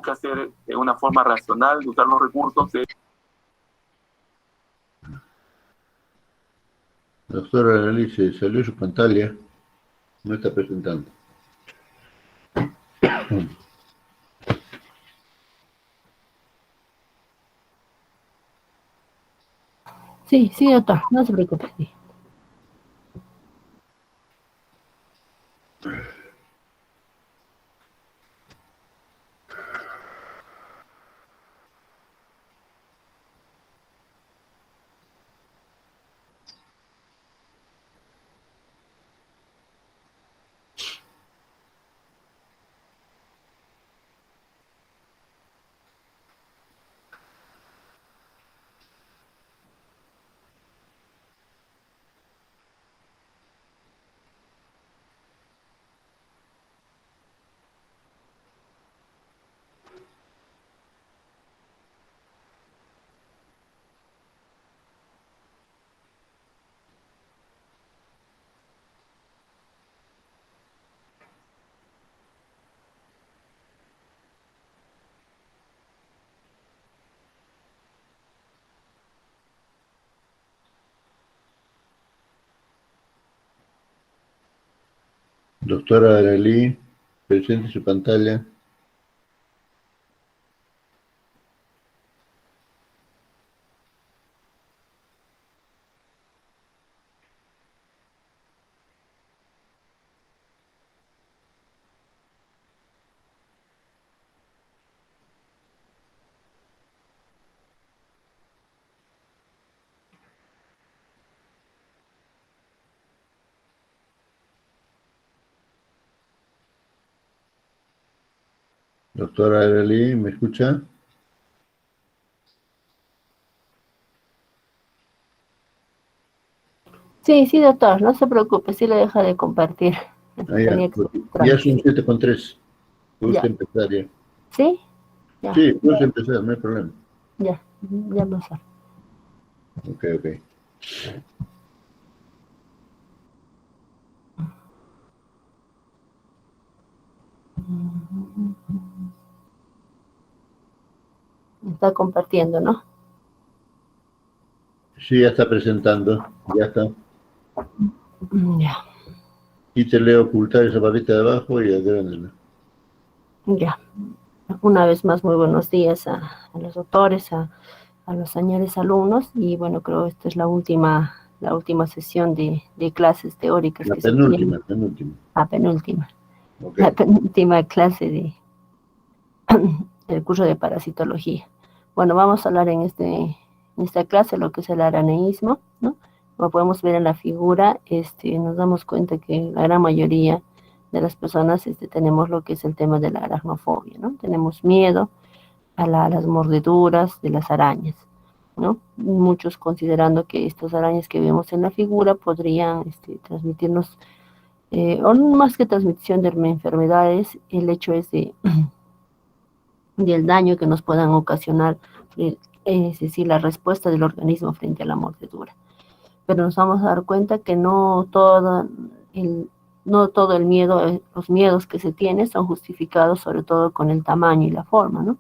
que hacer de una forma racional, de usar los recursos de... Doctora Alice, salió su pantalla, no está presentando. Sí, sí, doctor, no se preocupe. Sí. Doctora Aralí, presente su pantalla. Doctora Aralí, ¿me escucha? Sí, sí, doctor, no se preocupe, sí le deja de compartir. Ya son 7:03. Puede usted Ya. empezar ya. ¿Sí? Ya. Sí, puede empezar, no hay problema. Ya, ya lo sé. Ok. Está compartiendo, ¿no? Sí, ya está presentando, ya está. Ya, Quítele ocultar esa barrita de abajo y agrándela. ya. Una vez más, muy buenos días a los doctores, a los señores alumnos, y bueno, creo que esta es la última sesión de clases teóricas La que se tiene. penúltima. Penúltima. Ok. La penúltima clase del curso de parasitología. Bueno, vamos a hablar en esta clase lo que es el araneísmo, ¿no? Como podemos ver en la figura, nos damos cuenta que la gran mayoría de las personas tenemos lo que es el tema de la aracnofobia, ¿no? Tenemos miedo a las mordeduras de las arañas, ¿no? Muchos considerando que estas arañas que vemos en la figura podrían transmitirnos, o más que transmisión de enfermedades, el hecho es del daño que nos puedan ocasionar, es decir, la respuesta del organismo frente a la mordedura. Pero nos vamos a dar cuenta que no todo el miedo, los miedos que se tienen son justificados sobre todo con el tamaño y la forma, ¿no?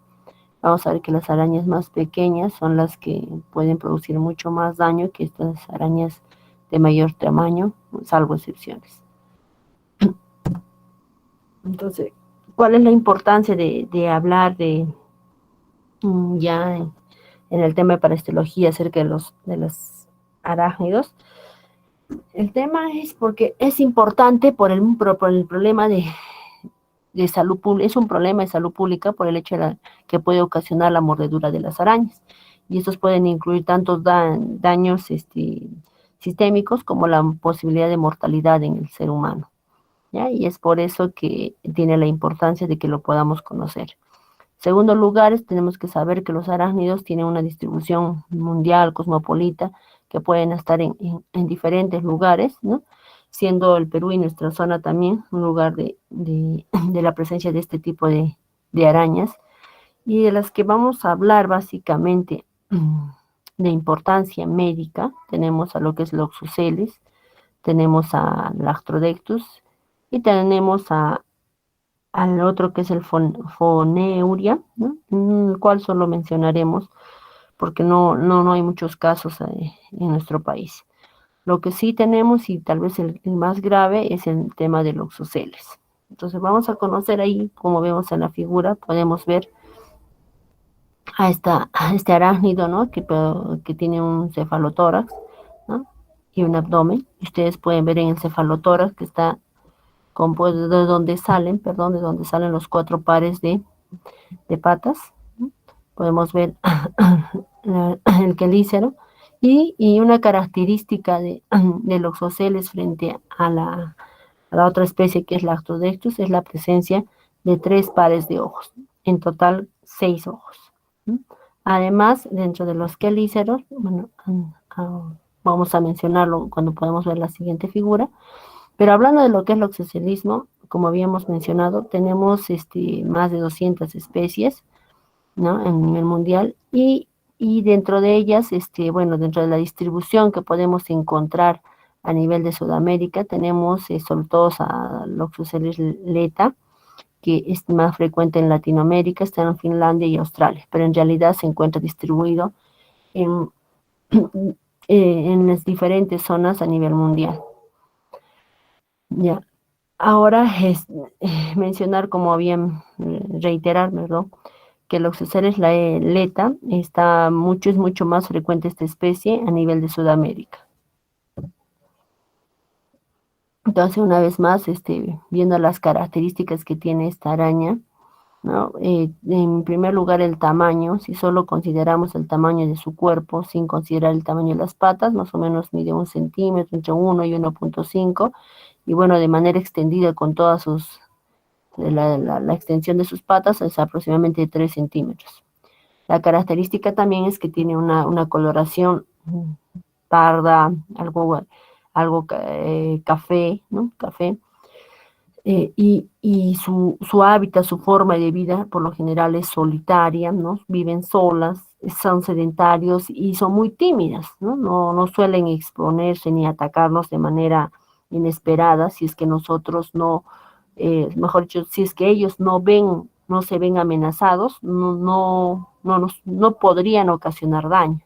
Vamos a ver que las arañas más pequeñas son las que pueden producir mucho más daño que estas arañas de mayor tamaño, salvo excepciones. Entonces, ¿cuál es la importancia de hablar ya en el tema de parasitología acerca de los arácnidos? El tema es porque es importante por el problema de salud pública, es un problema de salud pública por el hecho que puede ocasionar la mordedura de las arañas. Y estos pueden incluir tantos daños sistémicos como la posibilidad de mortalidad en el ser humano, ¿ya? Y es por eso que tiene la importancia de que lo podamos conocer. Segundo lugar, tenemos que saber que los arácnidos tienen una distribución mundial, cosmopolita, que pueden estar en diferentes lugares, ¿no? Siendo el Perú y nuestra zona también un lugar de la presencia de este tipo de arañas, y de las que vamos a hablar básicamente de importancia médica. Tenemos a lo que es la Oxoceles, tenemos a Lactrodectus y tenemos a al otro que es el foneuria, ¿no? El cual solo mencionaremos porque no hay muchos casos en nuestro país. Lo que sí tenemos, y tal vez el más grave, es el tema de los oxoceles. Entonces vamos a conocer ahí, como vemos en la figura, podemos ver a este arácnido, ¿no? Que tiene un cefalotórax, ¿no? Y un abdomen. Ustedes pueden ver en el cefalotórax que está compuesto de donde salen los 4 pares de patas, ¿no? Podemos ver el quelícero y una característica de los oceles frente a la otra especie que es Lactodectus es la presencia de 3 pares de ojos, en total 6 ojos, ¿no? Además, dentro de los quelíceros, bueno, vamos a mencionarlo cuando podamos ver la siguiente figura, pero hablando de lo que es el oxocelismo, como habíamos mencionado, tenemos más de 200 especies, ¿no? En nivel mundial, y dentro de ellas, bueno, dentro de la distribución que podemos encontrar a nivel de Sudamérica, tenemos sobre todo a Loxosceles leta, que es más frecuente en Latinoamérica, está en Finlandia y Australia, pero en realidad se encuentra distribuido en, en las diferentes zonas a nivel mundial. Ya. Ahora es mencionar, como bien reiterar, ¿verdad? Que el Oxoceles leta es mucho más frecuente esta especie a nivel de Sudamérica. Entonces, una vez más, viendo las características que tiene esta araña, ¿no? En primer lugar, el tamaño, si solo consideramos el tamaño de su cuerpo, sin considerar el tamaño de las patas, más o menos mide 1 centímetro, entre 1 y 1.5, y bueno, de manera extendida con todas la extensión de sus patas es aproximadamente 3 centímetros. La característica también es que tiene una coloración parda, algo café, ¿no? Café. Y su hábitat, su forma de vida, por lo general es solitaria, ¿no? Viven solas, son sedentarios y son muy tímidas, ¿no? No suelen exponerse ni atacarnos de manera inesperada si es que nosotros mejor dicho, si es que ellos no se ven amenazados, no podrían ocasionar daño,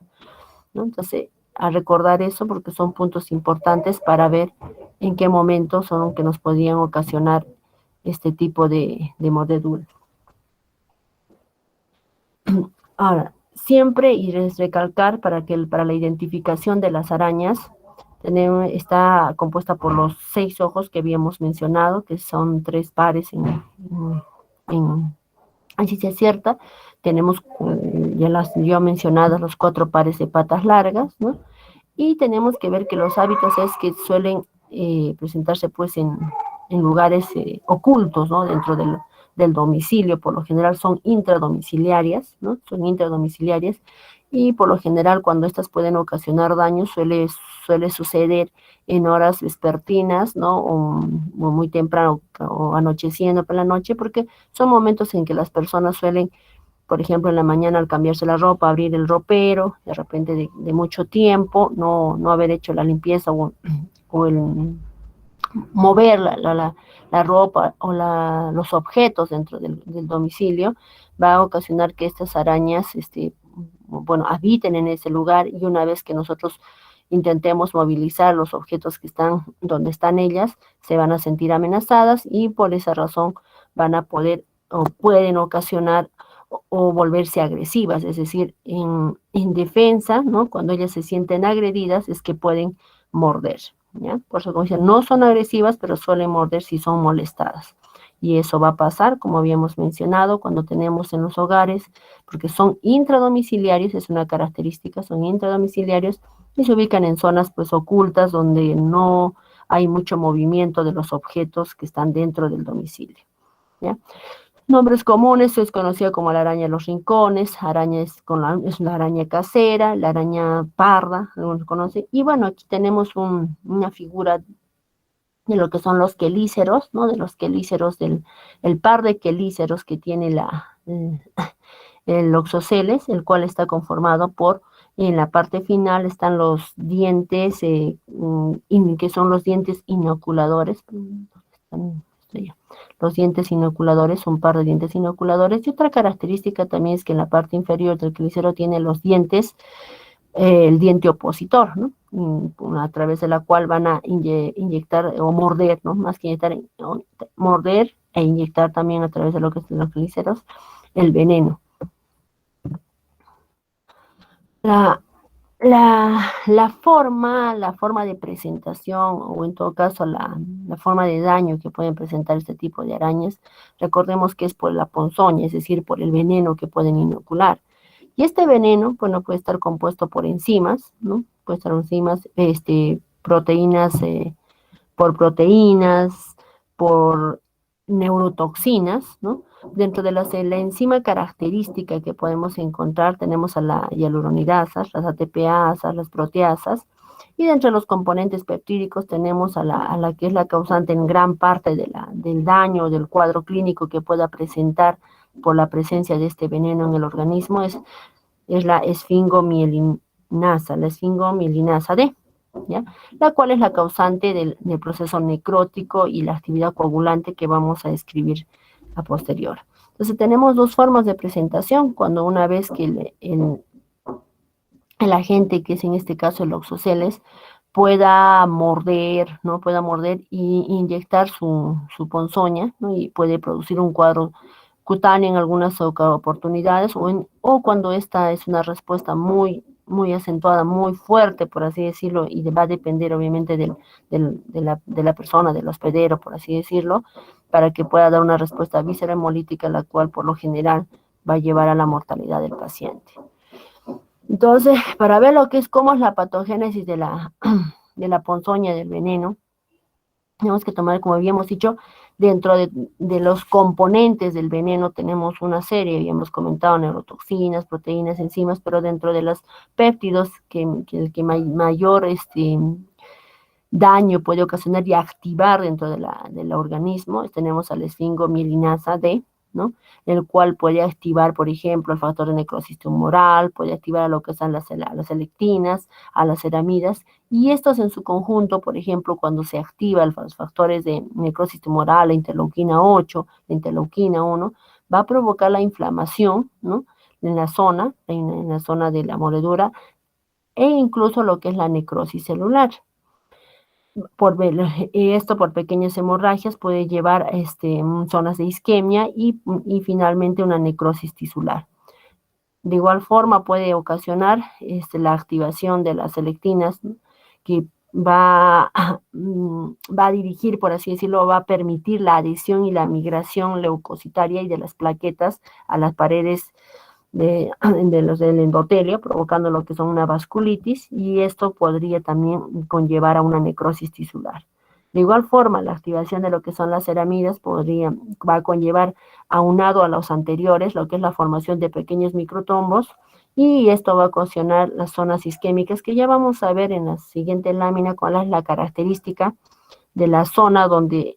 ¿no? Entonces, a recordar eso porque son puntos importantes para ver en qué momentos son los que nos podrían ocasionar este tipo de mordedura. Ahora, siempre y recalcar para la identificación de las arañas, está compuesta por los 6 ojos que habíamos mencionado, que son 3 pares así se cierta. Tenemos ya las yo mencionadas los 4 pares de patas largas, ¿no? Y tenemos que ver que los hábitos es que suelen presentarse pues en lugares ocultos, ¿no? Dentro del domicilio, por lo general son intradomiciliarias, ¿no? Son intradomiciliarias, y por lo general cuando estas pueden ocasionar daño suele suceder en horas vespertinas, ¿no? O muy temprano o anocheciendo por la noche, porque son momentos en que las personas suelen, por ejemplo, en la mañana al cambiarse la ropa, abrir el ropero, de repente de mucho tiempo, no haber hecho la limpieza o el mover la ropa o los objetos dentro del domicilio, va a ocasionar que estas arañas, bueno, habiten en ese lugar, y una vez que nosotros intentemos movilizar los objetos que están donde están ellas, se van a sentir amenazadas y por esa razón van a poder o pueden ocasionar o volverse agresivas, es decir, en defensa, ¿no? Cuando ellas se sienten agredidas es que pueden morder, ¿ya? Por eso, como decía, no son agresivas, pero suelen morder si son molestadas. Y eso va a pasar, como habíamos mencionado, cuando tenemos en los hogares, porque son intradomiciliarios, es una característica, son intradomiciliarios y se ubican en zonas pues ocultas donde no hay mucho movimiento de los objetos que están dentro del domicilio, ¿ya? Nombres comunes, es conocida como la araña de los rincones, es una araña casera, la araña parda, algunos conocen, y bueno, aquí tenemos una figura de lo que son los quelíceros, ¿no? De los quelíceros, el par de quelíceros que tiene el oxoceles, el cual está conformado por, en la parte final están los dientes, que son los dientes inoculadores, Los dientes inoculadores, un par de dientes inoculadores. Y otra característica también es que en la parte inferior del clicero tiene los dientes, el diente opositor, ¿no? A través de la cual van a inyectar o morder, ¿no? Más que inyectar, morder e inyectar también a través de lo que son los clíceros el veneno. La forma de presentación, o en todo caso la forma de daño que pueden presentar este tipo de arañas, recordemos que es por la ponzoña, es decir, por el veneno que pueden inocular. Y este veneno, bueno, puede estar compuesto por enzimas, ¿no? Puede estar enzimas, proteínas, por proteínas, por neurotoxinas, ¿no? Dentro de la enzima característica que podemos encontrar, tenemos a la hialuronidasas, las ATPasas, las proteasas, y dentro de los componentes peptídicos tenemos a la que es la causante en gran parte del daño, del cuadro clínico que pueda presentar por la presencia de este veneno en el organismo, es la esfingomielinasa, D, ¿ya? La cual es la causante del proceso necrótico y la actividad coagulante que vamos a describir a posterior. Entonces tenemos dos formas de presentación, cuando una vez que el agente, que es en este caso el oxoceles, pueda morder, ¿no? Pueda morder y inyectar su ponzoña, ¿no? Y puede producir un cuadro cutáneo en algunas oportunidades, o cuando esta es una respuesta muy acentuada, muy fuerte, por así decirlo, y va a depender obviamente de la persona, del hospedero, por así decirlo, para que pueda dar una respuesta viscerohemolítica, la cual por lo general va a llevar a la mortalidad del paciente. Entonces, para ver cómo es la patogénesis de la ponzoña del veneno, tenemos que tomar, como habíamos dicho, dentro de los componentes del veneno tenemos una serie, habíamos comentado neurotoxinas, proteínas, enzimas, pero dentro de los péptidos que mayor daño puede ocasionar y activar dentro del organismo, tenemos a la esfingomielinasa D, ¿no? El cual puede activar, por ejemplo, el factor de necrosis tumoral, puede activar a lo que son las selectinas, a las ceramidas, y estos en su conjunto, por ejemplo, cuando se activan los factores de necrosis tumoral, la interleuquina 8, la interleuquina 1, va a provocar la inflamación, ¿no? En la zona de la mordedura, e incluso lo que es la necrosis celular. Esto por pequeñas hemorragias puede llevar zonas de isquemia y finalmente una necrosis tisular. De igual forma puede ocasionar la activación de las selectinas, que va a dirigir, por así decirlo, va a permitir la adhesión y la migración leucocitaria y de las plaquetas a las paredes del endotelio, provocando lo que son una vasculitis, y esto podría también conllevar a una necrosis tisular. De igual forma, la activación de lo que son las ceramidas va a conllevar, aunado a los anteriores, lo que es la formación de pequeños microtrombos, y esto va a ocasionar las zonas isquémicas, que ya vamos a ver en la siguiente lámina cuál es la característica de la zona donde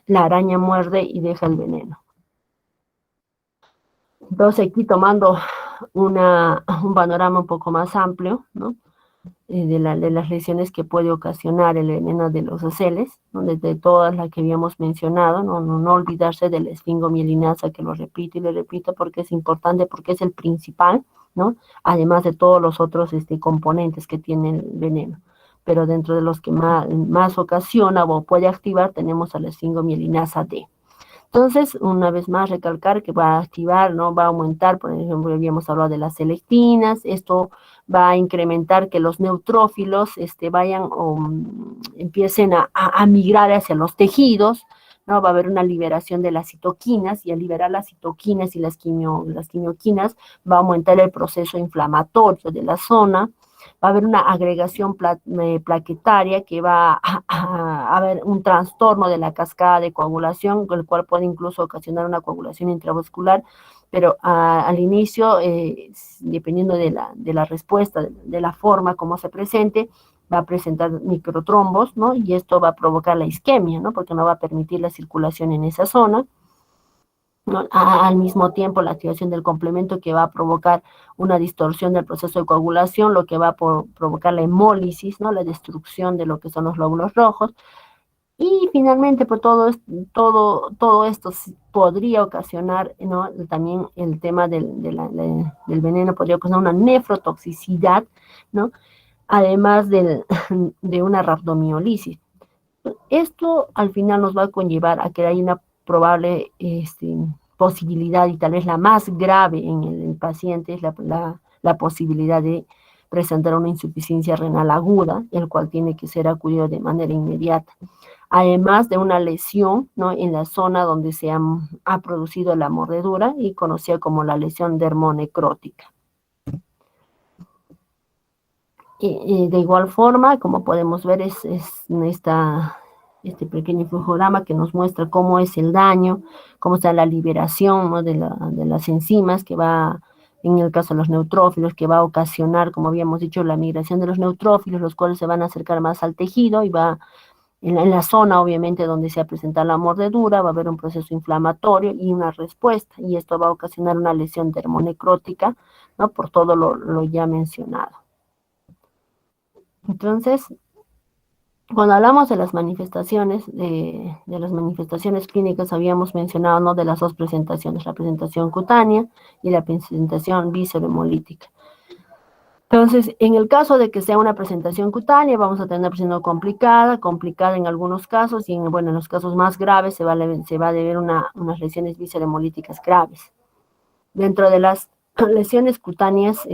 la araña muerde y deja el veneno. Entonces, aquí tomando un panorama un poco más amplio, ¿no? De las lesiones que puede ocasionar el veneno de los oceles, ¿no? De todas las que habíamos mencionado, no olvidarse de la esfingomielinasa, que lo repito y lo repito porque es importante, porque es el principal, ¿no? Además de todos los otros componentes que tiene el veneno. Pero dentro de los que más ocasiona o puede activar, tenemos a la esfingomielinasa D. Entonces, una vez más, recalcar que va a activar, ¿no? Va a aumentar, por ejemplo, habíamos hablado de las selectinas, esto va a incrementar que los neutrófilos vayan o empiecen a migrar hacia los tejidos, ¿no? Va a haber una liberación de las citoquinas, y al liberar las citoquinas y las quimioquinas va a aumentar el proceso inflamatorio de la zona. Va a haber una agregación plaquetaria, que va a haber un trastorno de la cascada de coagulación, el cual puede incluso ocasionar una coagulación intravascular, pero al inicio, dependiendo de la respuesta, de la forma como se presente, va a presentar microtrombos, ¿no? Y esto va a provocar la isquemia, ¿no? Porque no va a permitir la circulación en esa zona, ¿no? Al mismo tiempo, la activación del complemento, que va a provocar una distorsión del proceso de coagulación, lo que va a provocar la hemólisis, ¿no? La destrucción de lo que son los glóbulos rojos, Y finalmente, pues todo esto podría ocasionar, ¿no? También el tema del veneno podría ocasionar una nefrotoxicidad, ¿no? Además de una rhabdomiolisis. Esto al final nos va a conllevar a que hay una probable posibilidad, y tal vez la más grave en el paciente, es la posibilidad de presentar una insuficiencia renal aguda, el cual tiene que ser acudido de manera inmediata. Además de una lesión, ¿no? En la zona donde se ha producido la mordedura y conocida como la lesión dermonecrótica. Y de igual forma, como podemos ver, es este pequeño influjograma que nos muestra cómo es el daño, cómo está la liberación, ¿no? de las enzimas que va, en el caso de los neutrófilos, que va a ocasionar, como habíamos dicho, la migración de los neutrófilos, los cuales se van a acercar más al tejido y va en la zona, obviamente, donde se ha presentado la mordedura, va a haber un proceso inflamatorio y una respuesta, y esto va a ocasionar una lesión dermonecrótica, ¿no? Por todo lo ya mencionado. Entonces, cuando hablamos de las manifestaciones, de las manifestaciones clínicas, habíamos mencionado, ¿no? De las dos presentaciones, la presentación cutánea y la presentación viscerohemolítica. Entonces, en el caso de que sea una presentación cutánea, vamos a tener una presentación complicada en algunos casos, y en los casos más graves se va a deber unas lesiones viscerohemolíticas graves. Dentro de las lesiones cutáneas,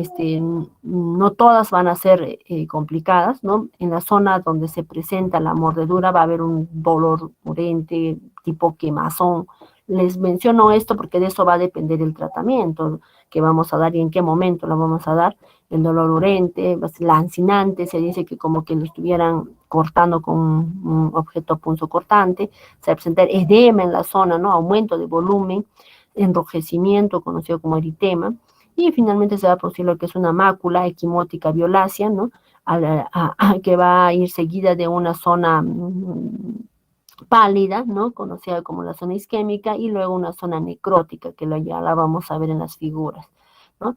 no todas van a ser complicadas, ¿no? En la zona donde se presenta la mordedura va a haber un dolor urente tipo quemazón. Les menciono esto porque de eso va a depender el tratamiento que vamos a dar y en qué momento lo vamos a dar. El dolor urente, lancinante, se dice que como que lo estuvieran cortando con un objeto punzocortante, se va a presentar edema en la zona, ¿no? Aumento de volumen, enrojecimiento, conocido como eritema, y finalmente se va a producir lo que es una mácula equimótica violácea, ¿no? Que va a ir seguida de una zona pálida, ¿no? Conocida como la zona isquémica, y luego una zona necrótica, que ya la vamos a ver en las figuras, ¿no?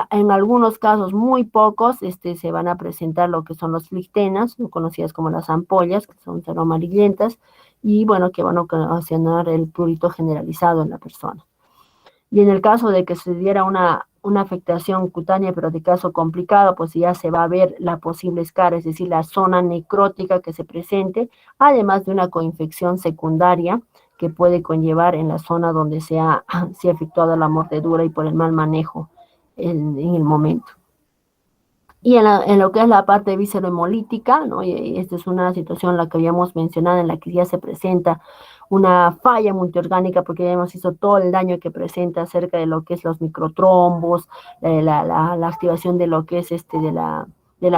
En algunos casos, muy pocos, se van a presentar lo que son los flictenas, conocidas como las ampollas, que son amarillentas, y bueno, que van a ocasionar el prurito generalizado en la persona. Y en el caso de que se diera una afectación cutánea, pero de caso complicado, pues ya se va a ver la posible escara, es decir, la zona necrótica que se presente, además de una coinfección secundaria que puede conllevar en la zona donde se ha efectuado la mordedura y por el mal manejo en el momento. Y en lo que es la parte viscerohemolítica, ¿no? Y esta es una situación en la que habíamos mencionado, en la que ya se presenta una falla multiorgánica, porque ya hemos visto todo el daño que presenta acerca de lo que es los microtrombos, la activación de lo que es de la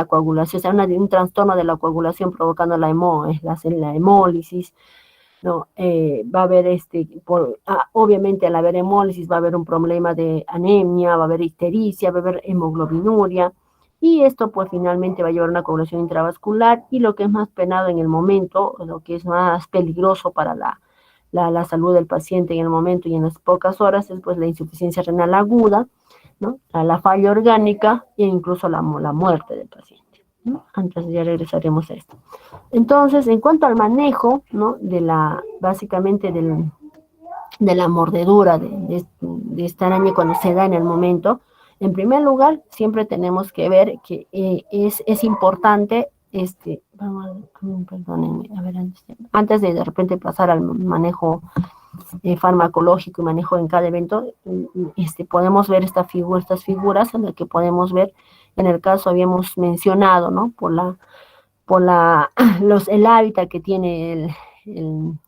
coagulación, o sea, un trastorno de la coagulación provocando la hemólisis, ¿no? Va a haber, obviamente al haber hemólisis va a haber un problema de anemia, va a haber ictericia, va a haber hemoglobinuria, y esto pues finalmente va a llevar a una coagulación intravascular, y lo que es más penado en el momento, lo que es más peligroso para la salud del paciente en el momento y en las pocas horas, es pues la insuficiencia renal aguda, ¿no? La falla orgánica e incluso la muerte del paciente, ¿no? Antes ya regresaremos a esto. Entonces, en cuanto al manejo, ¿no? Básicamente de la mordedura de esta araña cuando se da en el momento, en primer lugar, siempre tenemos que ver que es importante, perdónenme, a ver, antes de repente pasar al manejo farmacológico y manejo en cada evento, podemos ver estas figuras en las que podemos ver, en el caso habíamos mencionado, ¿no? El hábitat que tiene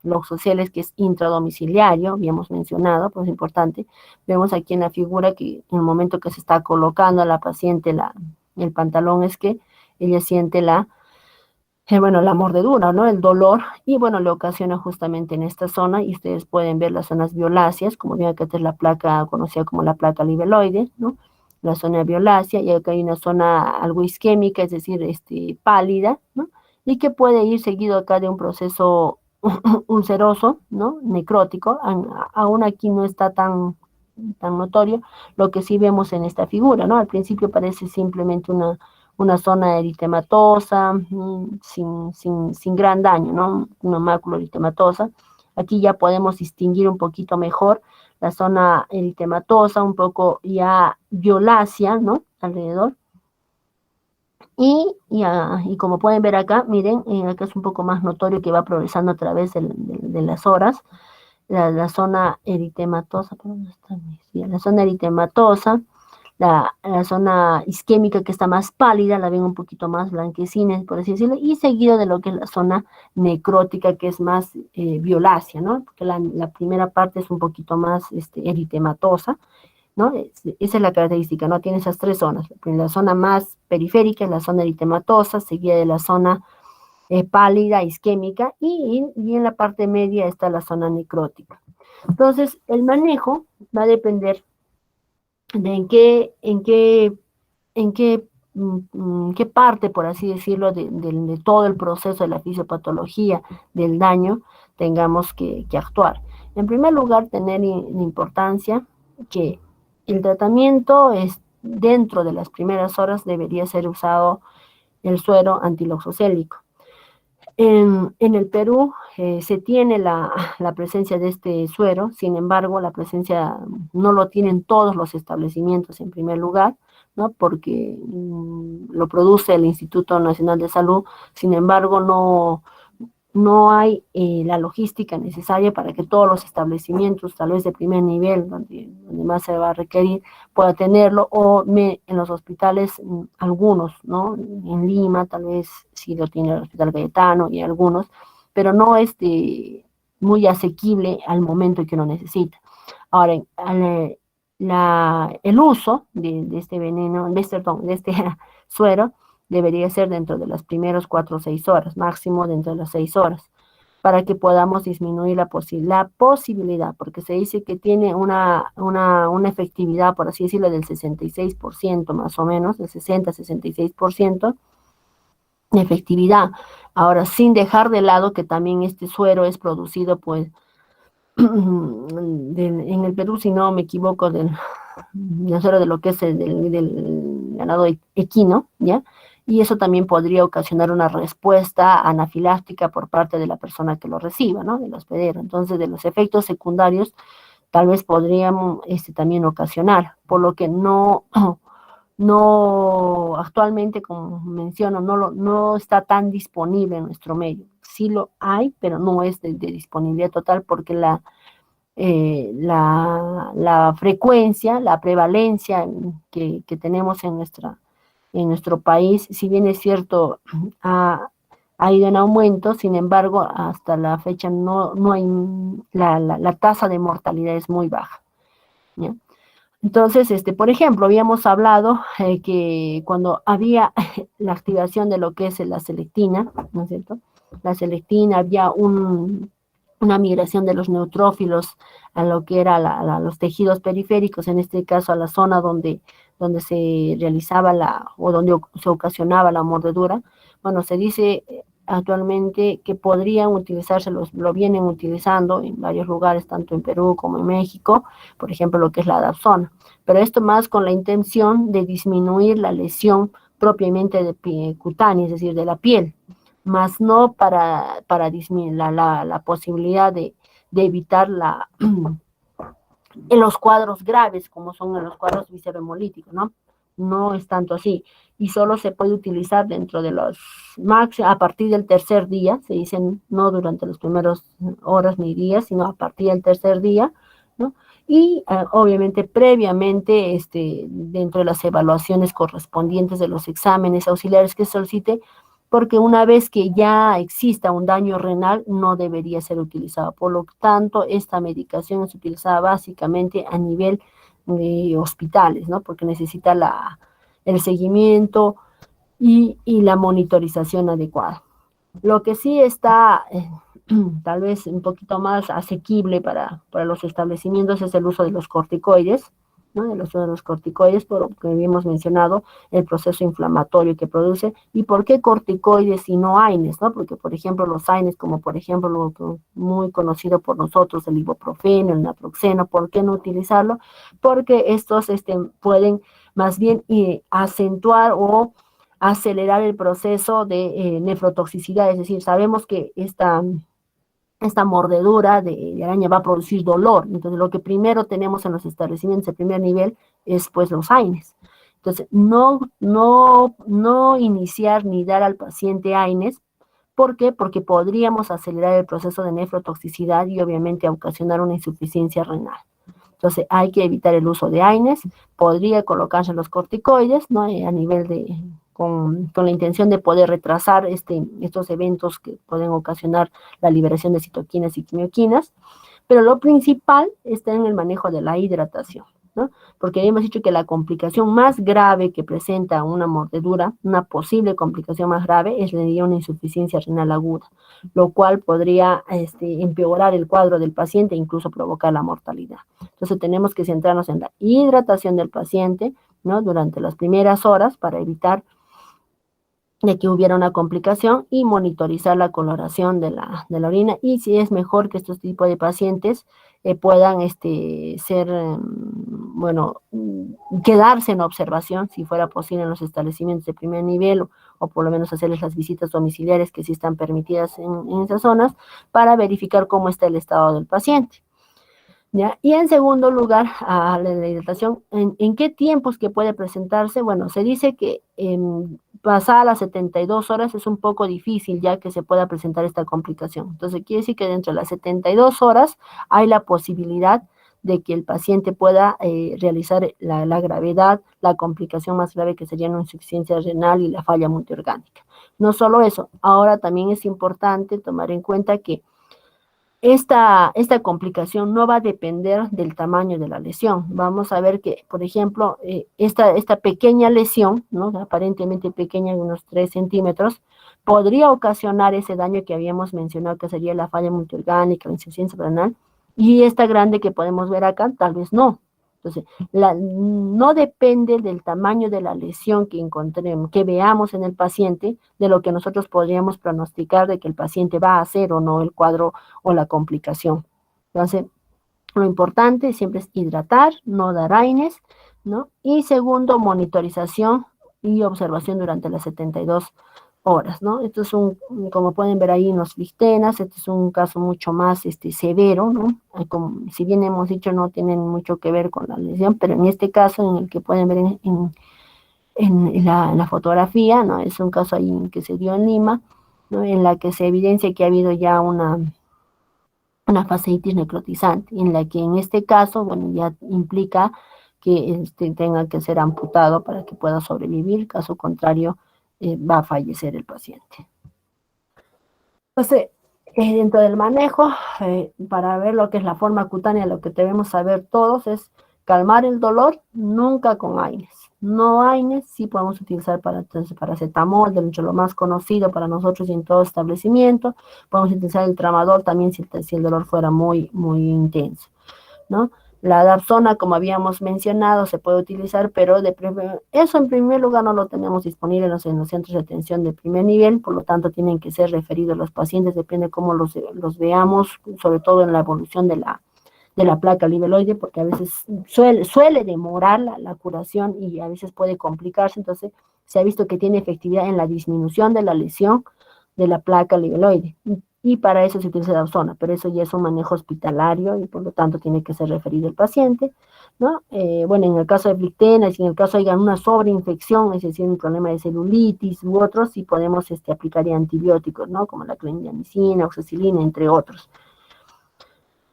los sociales, que es intradomiciliario, habíamos mencionado, pues es importante. Vemos aquí en la figura que en el momento que se está colocando a la paciente el pantalón, es que ella siente la mordedura, ¿no? El dolor, y bueno, le ocasiona justamente en esta zona, y ustedes pueden ver las zonas violáceas, como bien que esta es la placa conocida como la placa libeloide, ¿no? La zona violácea, y acá hay una zona algo isquémica, es decir, pálida, ¿no? Y que puede ir seguido acá de un proceso ulceroso, ¿no? Necrótico, aún aquí no está tan notorio lo que sí vemos en esta figura, ¿no? Al principio parece simplemente una zona eritematosa, sin gran daño, ¿no? Una mácula eritematosa. Aquí ya podemos distinguir un poquito mejor la zona eritematosa, un poco ya violácea, ¿no? Alrededor. Y como pueden ver acá, miren, acá es un poco más notorio que va progresando a través de las horas. La zona eritematosa, ¿dónde está? La zona eritematosa, la zona isquémica que está más pálida, la ven un poquito más blanquecina, por así decirlo, y seguido de lo que es la zona necrótica, que es más violácea, ¿no? Porque la primera parte es un poquito más eritematosa, ¿no? Esa es la característica, ¿no? Tiene esas tres zonas. La zona más periférica es la zona eritematosa, seguida de la zona pálida, isquémica, y en la parte media está la zona necrótica. Entonces, el manejo va a depender de qué parte, por así decirlo, de todo el proceso de la fisiopatología del daño tengamos que actuar. En primer lugar, tener en importancia que el tratamiento es dentro de las primeras horas debería ser usado el suero antiloxocélico. En el Perú se tiene la presencia de este suero, sin embargo, la presencia no lo tienen todos los establecimientos en primer lugar, ¿no? Porque lo produce el Instituto Nacional de Salud, sin embargo, no hay la logística necesaria para que todos los establecimientos, tal vez de primer nivel, donde más se va a requerir, pueda tenerlo, o en los hospitales, algunos, ¿no? En Lima, tal vez sí lo tiene el Hospital Cayetano y algunos, pero no es muy asequible al momento que uno necesita. Ahora, el uso de este veneno, de este suero, debería ser dentro de las primeras 4 o 6 horas, máximo dentro de las 6 horas, para que podamos disminuir la posibilidad, porque se dice que tiene una efectividad, por así decirlo, del 66% más o menos, del 60-66% de efectividad. Ahora, sin dejar de lado que también este suero es producido, pues, en el Perú, si no me equivoco, del suero de lo que es del ganado equino, ¿ya? Y eso también podría ocasionar una respuesta anafiláctica por parte de la persona que lo reciba, ¿no? Del hospedero. Entonces, de los efectos secundarios, tal vez podríamos también ocasionar, por lo que no actualmente, como menciono, no está tan disponible en nuestro medio. Sí lo hay, pero no es de disponibilidad total, porque la frecuencia, la prevalencia que tenemos en nuestro país, si bien es cierto, ha ido en aumento, sin embargo, hasta la fecha no hay, la tasa de mortalidad es muy baja, ¿ya? Entonces, por ejemplo, habíamos hablado que cuando había la activación de lo que es la selectina, ¿no es cierto? La selectina, había una migración de los neutrófilos a lo que era los tejidos periféricos, en este caso a la zona donde se realizaba o donde se ocasionaba la mordedura. Bueno, se dice actualmente que podrían utilizarse, lo vienen utilizando en varios lugares, tanto en Perú como en México, por ejemplo, lo que es la dapsona. Pero esto más con la intención de disminuir la lesión propiamente cutánea, es decir, de la piel, más no para disminuir la posibilidad de evitar en los cuadros graves, como son en los cuadros visceromolíticos, ¿no? No es tanto así. Y solo se puede utilizar dentro de los máximos, a partir del tercer día, se dicen no durante las primeras horas ni días, sino a partir del tercer día, ¿no? Y obviamente previamente, dentro de las evaluaciones correspondientes de los exámenes auxiliares que solicite, porque una vez que ya exista un daño renal, no debería ser utilizado. Por lo tanto, esta medicación es utilizada básicamente a nivel de hospitales, ¿no? Porque necesita el seguimiento y la monitorización adecuada. Lo que sí está tal vez un poquito más asequible para los establecimientos es el uso de los corticoides, ¿no? El uso de los corticoides, porque habíamos mencionado el proceso inflamatorio que produce. ¿Y por qué corticoides y no AINES, ¿no? Porque, por ejemplo, los AINES, como por ejemplo lo muy conocido por nosotros, el ibuprofeno, el naproxeno, ¿por qué no utilizarlo? Porque estos pueden más bien acentuar o acelerar el proceso de nefrotoxicidad, es decir, sabemos que esta mordedura de araña va a producir dolor. Entonces, lo que primero tenemos en los establecimientos de primer nivel es pues los AINES. Entonces, no iniciar ni dar al paciente AINES. ¿Por qué? Porque podríamos acelerar el proceso de nefrotoxicidad y obviamente ocasionar una insuficiencia renal. Entonces, hay que evitar el uso de AINES. Podría colocarse los corticoides, ¿no? A nivel de, con la intención de poder retrasar estos eventos que pueden ocasionar la liberación de citoquinas y quimioquinas, pero lo principal está en el manejo de la hidratación, ¿no? Porque hemos dicho que la complicación más grave que presenta una mordedura, una posible complicación más grave, es una insuficiencia renal aguda, lo cual podría empeorar el cuadro del paciente e incluso provocar la mortalidad. Entonces tenemos que centrarnos en la hidratación del paciente, ¿no? Durante las primeras horas para evitar de que hubiera una complicación y monitorizar la coloración de la orina, y si es mejor que estos tipos de pacientes puedan quedarse en observación, si fuera posible, en los establecimientos de primer nivel, o por lo menos hacerles las visitas domiciliares que sí están permitidas en esas zonas, para verificar cómo está el estado del paciente. ¿Ya? Y en segundo lugar, a la hidratación, ¿en qué tiempos que puede presentarse? Bueno, se dice que pasada las 72 horas es un poco difícil ya que se pueda presentar esta complicación. Entonces, quiere decir que dentro de las 72 horas hay la posibilidad de que el paciente pueda realizar la gravedad, la complicación más grave, que sería una insuficiencia renal y la falla multiorgánica. No solo eso, ahora también es importante tomar en cuenta que esta complicación no va a depender del tamaño de la lesión. Vamos a ver que, por ejemplo, esta pequeña lesión, ¿no? Aparentemente pequeña, de unos 3 centímetros, podría ocasionar ese daño que habíamos mencionado, que sería la falla multiorgánica, la insuficiencia renal, y esta grande que podemos ver acá, tal vez no. Entonces, no depende del tamaño de la lesión que encontremos, que veamos en el paciente, de lo que nosotros podríamos pronosticar de que el paciente va a hacer o no el cuadro o la complicación. Entonces, lo importante siempre es hidratar, no dar AINES, ¿no? Y segundo, monitorización y observación durante las 72 horas, ¿no? Esto es como pueden ver ahí en los lictenas, este es un caso mucho más severo, ¿no? Como, si bien hemos dicho, no tienen mucho que ver con la lesión, pero en este caso, en el que pueden ver en la fotografía, ¿no? Es un caso ahí que se dio en Lima, ¿no? En la que se evidencia que ha habido ya una fasciitis necrotizante, en la que en este caso, bueno, ya implica que tenga que ser amputado para que pueda sobrevivir, caso contrario, va a fallecer el paciente. Entonces, dentro del manejo, para ver lo que es la forma cutánea, lo que debemos saber todos es calmar el dolor, nunca con AINES. No AINES, sí podemos utilizar paracetamol, de lo más conocido para nosotros y en todo establecimiento. Podemos utilizar el tramadol también si el dolor fuera muy, muy intenso, ¿no? La dapsona, como habíamos mencionado, se puede utilizar, pero eso en primer lugar no lo tenemos disponible en los centros de atención de primer nivel, por lo tanto tienen que ser referidos los pacientes, depende cómo los veamos, sobre todo en la evolución de la placa libeloide, porque a veces suele demorar la curación y a veces puede complicarse. Entonces se ha visto que tiene efectividad en la disminución de la lesión de la placa libeloide, y para eso se utiliza dapsona, pero eso ya es un manejo hospitalario y por lo tanto tiene que ser referido el paciente, ¿no? Bueno, en el caso de Fictena, si en el caso hay una sobreinfección, es decir, un problema de celulitis u otros, sí podemos aplicar antibióticos, ¿no? Como la clindamicina, oxacilina, entre otros.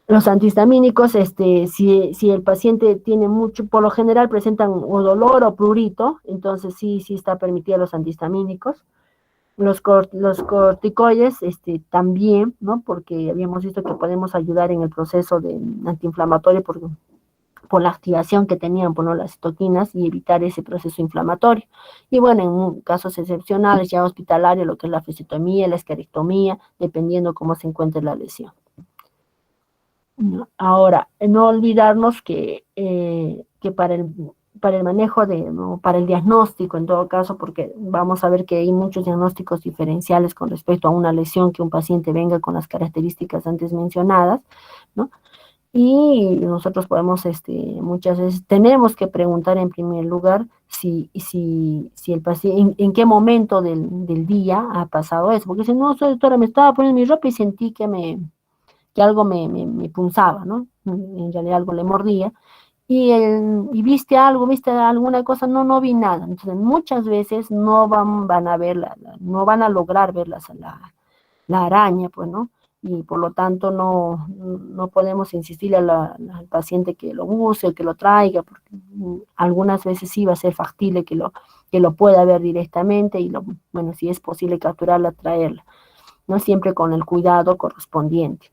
Los antihistamínicos, si el paciente tiene mucho, por lo general presentan o dolor o prurito, entonces sí está permitido los antihistamínicos. Los corticoides también, ¿no? Porque habíamos visto que podemos ayudar en el proceso de antiinflamatorio por la activación que tenían por las citoquinas y evitar ese proceso inflamatorio. Y bueno, en casos excepcionales ya hospitalarios, lo que es la fasectomía, la esclerectomía, dependiendo cómo se encuentre la lesión. Ahora, no olvidarnos que para el manejo para el diagnóstico, en todo caso, porque vamos a ver que hay muchos diagnósticos diferenciales con respecto a una lesión, que un paciente venga con las características antes mencionadas, ¿no? Y nosotros podemos, muchas veces tenemos que preguntar en primer lugar si el paciente, en qué momento del día ha pasado eso, porque si no, doctora, me estaba poniendo mi ropa y sentí que algo me punzaba, ¿no? En realidad algo le mordía. Y viste algo, viste alguna cosa, no, no vi nada. Entonces, muchas veces no van a ver, no van a lograr ver la araña, pues, ¿no? Y por lo tanto no podemos insistirle al paciente que lo use, que lo traiga, porque algunas veces sí va a ser factible que lo pueda ver directamente y, bueno, si es posible capturarla, traerla, ¿no? Siempre con el cuidado correspondiente.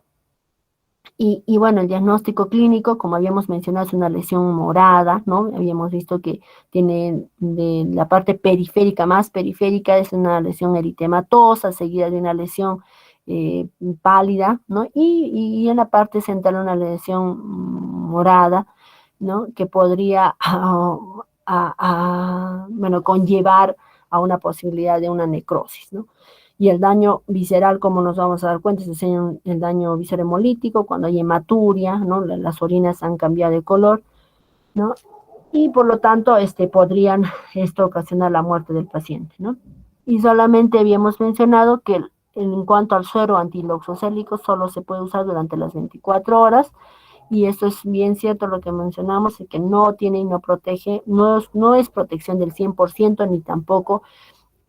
Y bueno, el diagnóstico clínico, como habíamos mencionado, es una lesión morada, ¿no? Habíamos visto que tiene de la parte periférica, más periférica, es una lesión eritematosa, seguida de una lesión pálida, ¿no? Y en la parte central una lesión morada, ¿no? Que podría, bueno, conllevar a una posibilidad de una necrosis, ¿no? Y el daño visceral, como nos vamos a dar cuenta, es el daño visceromolítico, cuando hay hematuria, ¿no? Las orinas han cambiado de color, ¿no? Y por lo tanto, podrían ocasionar la muerte del paciente, ¿no? Y solamente habíamos mencionado que en cuanto al suero antiloxoscélico, solo se puede usar durante las 24 horas, y esto es bien cierto lo que mencionamos, que no tiene y no protege, no es protección del 100%, ni tampoco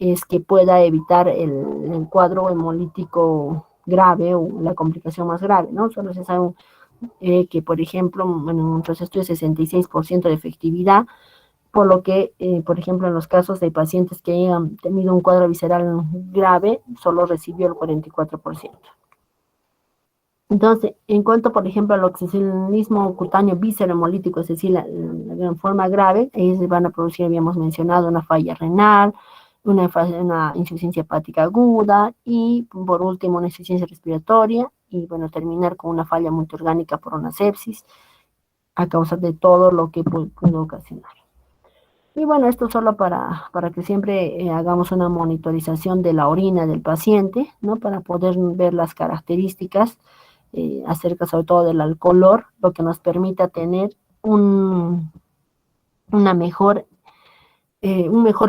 es que pueda evitar el cuadro hemolítico grave o la complicación más grave, ¿no? Solo se sabe que, por ejemplo, bueno, en otros estudios 66% de efectividad, por lo que, por ejemplo, en los casos de pacientes que hayan tenido un cuadro visceral grave, solo recibió el 44%. Entonces, en cuanto, por ejemplo, al oxicinismo cutáneo viscerohemolítico, es decir, la forma grave, ellos van a producir, habíamos mencionado, una falla renal, una insuficiencia hepática aguda y, por último, una insuficiencia respiratoria y, bueno, terminar con una falla multiorgánica por una sepsis a causa de todo lo que pudo ocasionar. Y bueno, esto solo para que siempre hagamos una monitorización de la orina del paciente, ¿no? Para poder ver las características acerca sobre todo del color, lo que nos permita tener un mejor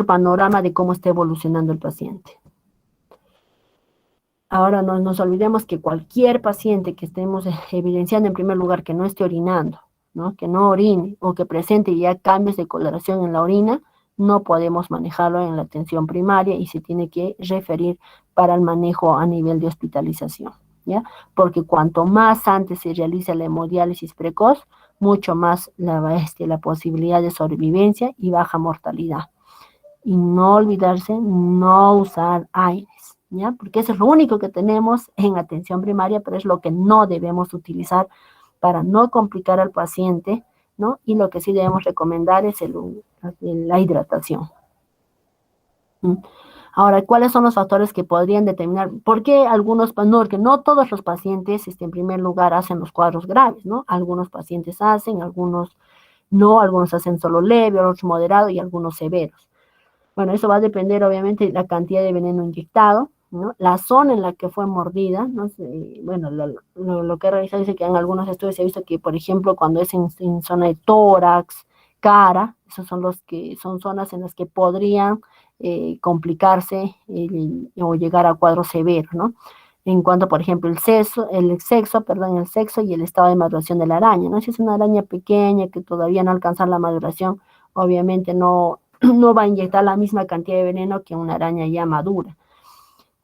panorama de cómo está evolucionando el paciente. Ahora no nos olvidemos que cualquier paciente que estemos evidenciando en primer lugar que no esté orinando, ¿no? Que no orine o que presente ya cambios de coloración en la orina, no podemos manejarlo en la atención primaria y se tiene que referir para el manejo a nivel de hospitalización, ¿ya? Porque cuanto más antes se realiza la hemodiálisis precoz, mucho más la posibilidad de sobrevivencia y baja mortalidad. Y no olvidarse, no usar aires, ¿ya? Porque eso es lo único que tenemos en atención primaria, pero es lo que no debemos utilizar para no complicar al paciente, ¿no? Y lo que sí debemos recomendar es la hidratación. Ahora, ¿cuáles son los factores que podrían determinar? ¿Por qué algunos, no, que no todos los pacientes, en primer lugar, hacen los cuadros graves, ¿no? Algunos pacientes hacen, algunos no, algunos hacen solo leve, otros moderado y algunos severos. Bueno, eso va a depender, obviamente, de la cantidad de veneno inyectado, ¿no? La zona en la que fue mordida, ¿no? Bueno, lo que he revisado dice que en algunos estudios se ha visto que, por ejemplo, cuando es en zona de tórax, cara, esos son zonas en las que podrían complicarse o llegar a cuadros severos, ¿no? En cuanto, por ejemplo, el sexo y el estado de maduración de la araña, ¿no? Si es una araña pequeña que todavía no alcanza la maduración, obviamente no va a inyectar la misma cantidad de veneno que una araña ya madura.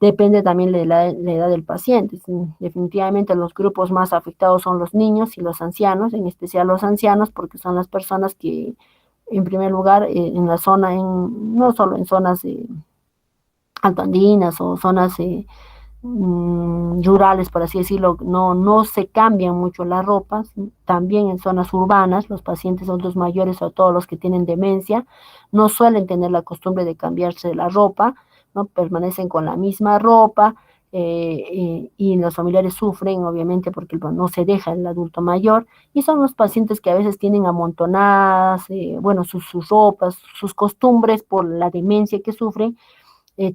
Depende también de la edad del paciente. Definitivamente los grupos más afectados son los niños y los ancianos, en especial los ancianos, porque son las personas que, en primer lugar, en la zona, no solo en zonas altoandinas o zonas rurales, por así decirlo, no se cambian mucho las ropas. También en zonas urbanas, los pacientes adultos mayores o todos los que tienen demencia no suelen tener la costumbre de cambiarse la ropa, ¿no? Permanecen con la misma ropa y los familiares sufren, obviamente, porque no se deja el adulto mayor, y son los pacientes que a veces tienen amontonadas, bueno, sus ropas, sus costumbres por la demencia que sufren,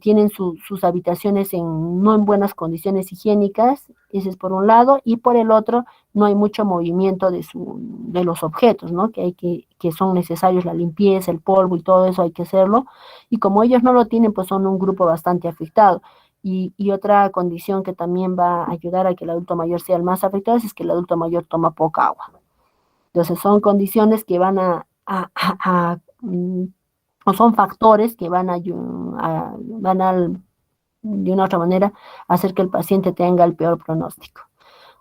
tienen sus habitaciones no en buenas condiciones higiénicas, ese es por un lado, y por el otro, no hay mucho movimiento de los objetos, ¿no? Que son necesarios la limpieza, el polvo y todo eso hay que hacerlo, y como ellos no lo tienen, pues son un grupo bastante afectado. Y otra condición que también va a ayudar a que el adulto mayor sea el más afectado es que el adulto mayor toma poca agua. Entonces son condiciones que van o son factores que de una otra manera, hacer que el paciente tenga el peor pronóstico,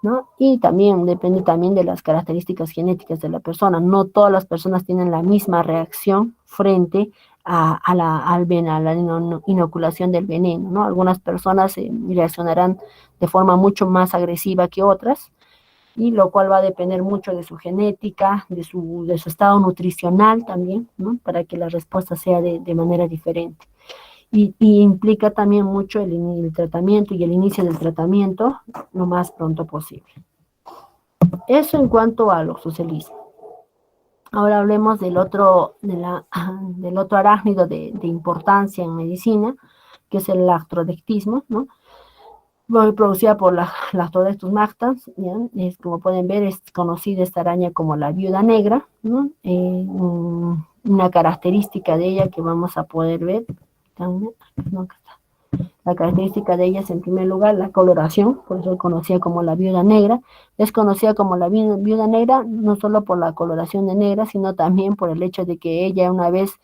¿no? Y también depende también de las características genéticas de la persona. No todas las personas tienen la misma reacción frente a la inoculación del veneno, ¿no? Algunas personas reaccionarán de forma mucho más agresiva que otras, y lo cual va a depender mucho de su genética, de su estado nutricional también, ¿no? Para que la respuesta sea de manera diferente. Y implica también mucho el tratamiento y el inicio del tratamiento lo más pronto posible. Eso en cuanto al oxocelismo. Ahora hablemos del otro arácnido de importancia en medicina, que es el lactrodectismo, ¿no? Producida por la Lactodectus mactans, ¿ya? Como pueden ver, es conocida esta araña como la viuda negra, ¿no? Una característica de ella que vamos a poder ver, la característica de ella es en primer lugar la coloración, por eso es conocida como la viuda negra. Es conocida como la viuda negra no solo por la coloración de negra, sino también por el hecho de que ella una vez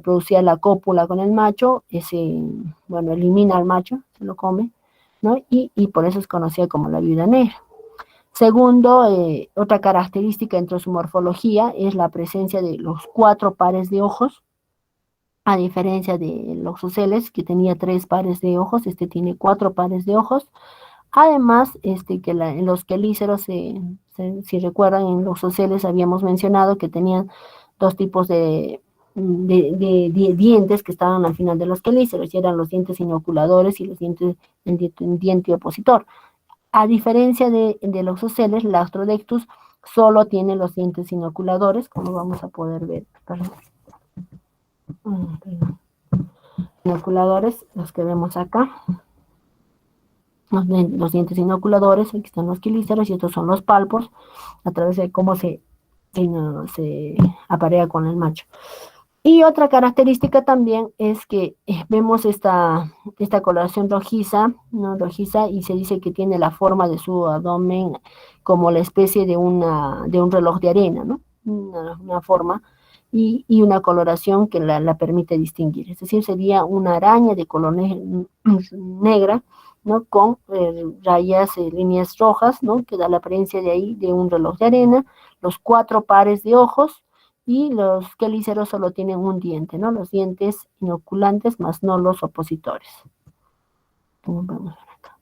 producía la cópula con el macho, elimina al macho, se lo come, ¿no? Y por eso es conocida como la viuda negra. Segundo, otra característica dentro de su morfología es la presencia de los 4 pares de ojos, a diferencia de los oceles, que tenía 3 pares de ojos, este tiene 4 pares de ojos. Además, en los quelíceros, si recuerdan, en los oceles habíamos mencionado que tenían 2 tipos de dientes que estaban al final de los quelíceros, y eran los dientes inoculadores y el diente opositor. A diferencia de los oceles, la Lactodectus solo tiene los dientes inoculadores, como vamos a poder ver. Inoculadores, los que vemos acá. Los dientes inoculadores, aquí están los quelíceros, y estos son los palpos, a través de cómo se aparea con el macho. Y otra característica también es que vemos esta coloración rojiza, ¿no? Rojiza, y se dice que tiene la forma de su abdomen como la especie de un reloj de arena, ¿no? Una forma y una coloración que la permite distinguir. Es decir, sería una araña de color negra, ¿no? Con rayas, líneas rojas, ¿no? Que da la apariencia de ahí de un reloj de arena, los 4 pares de ojos, y los quelíceros solo tienen un diente, ¿no? Los dientes inoculantes, más no los opositores. Como vamos a ver acá.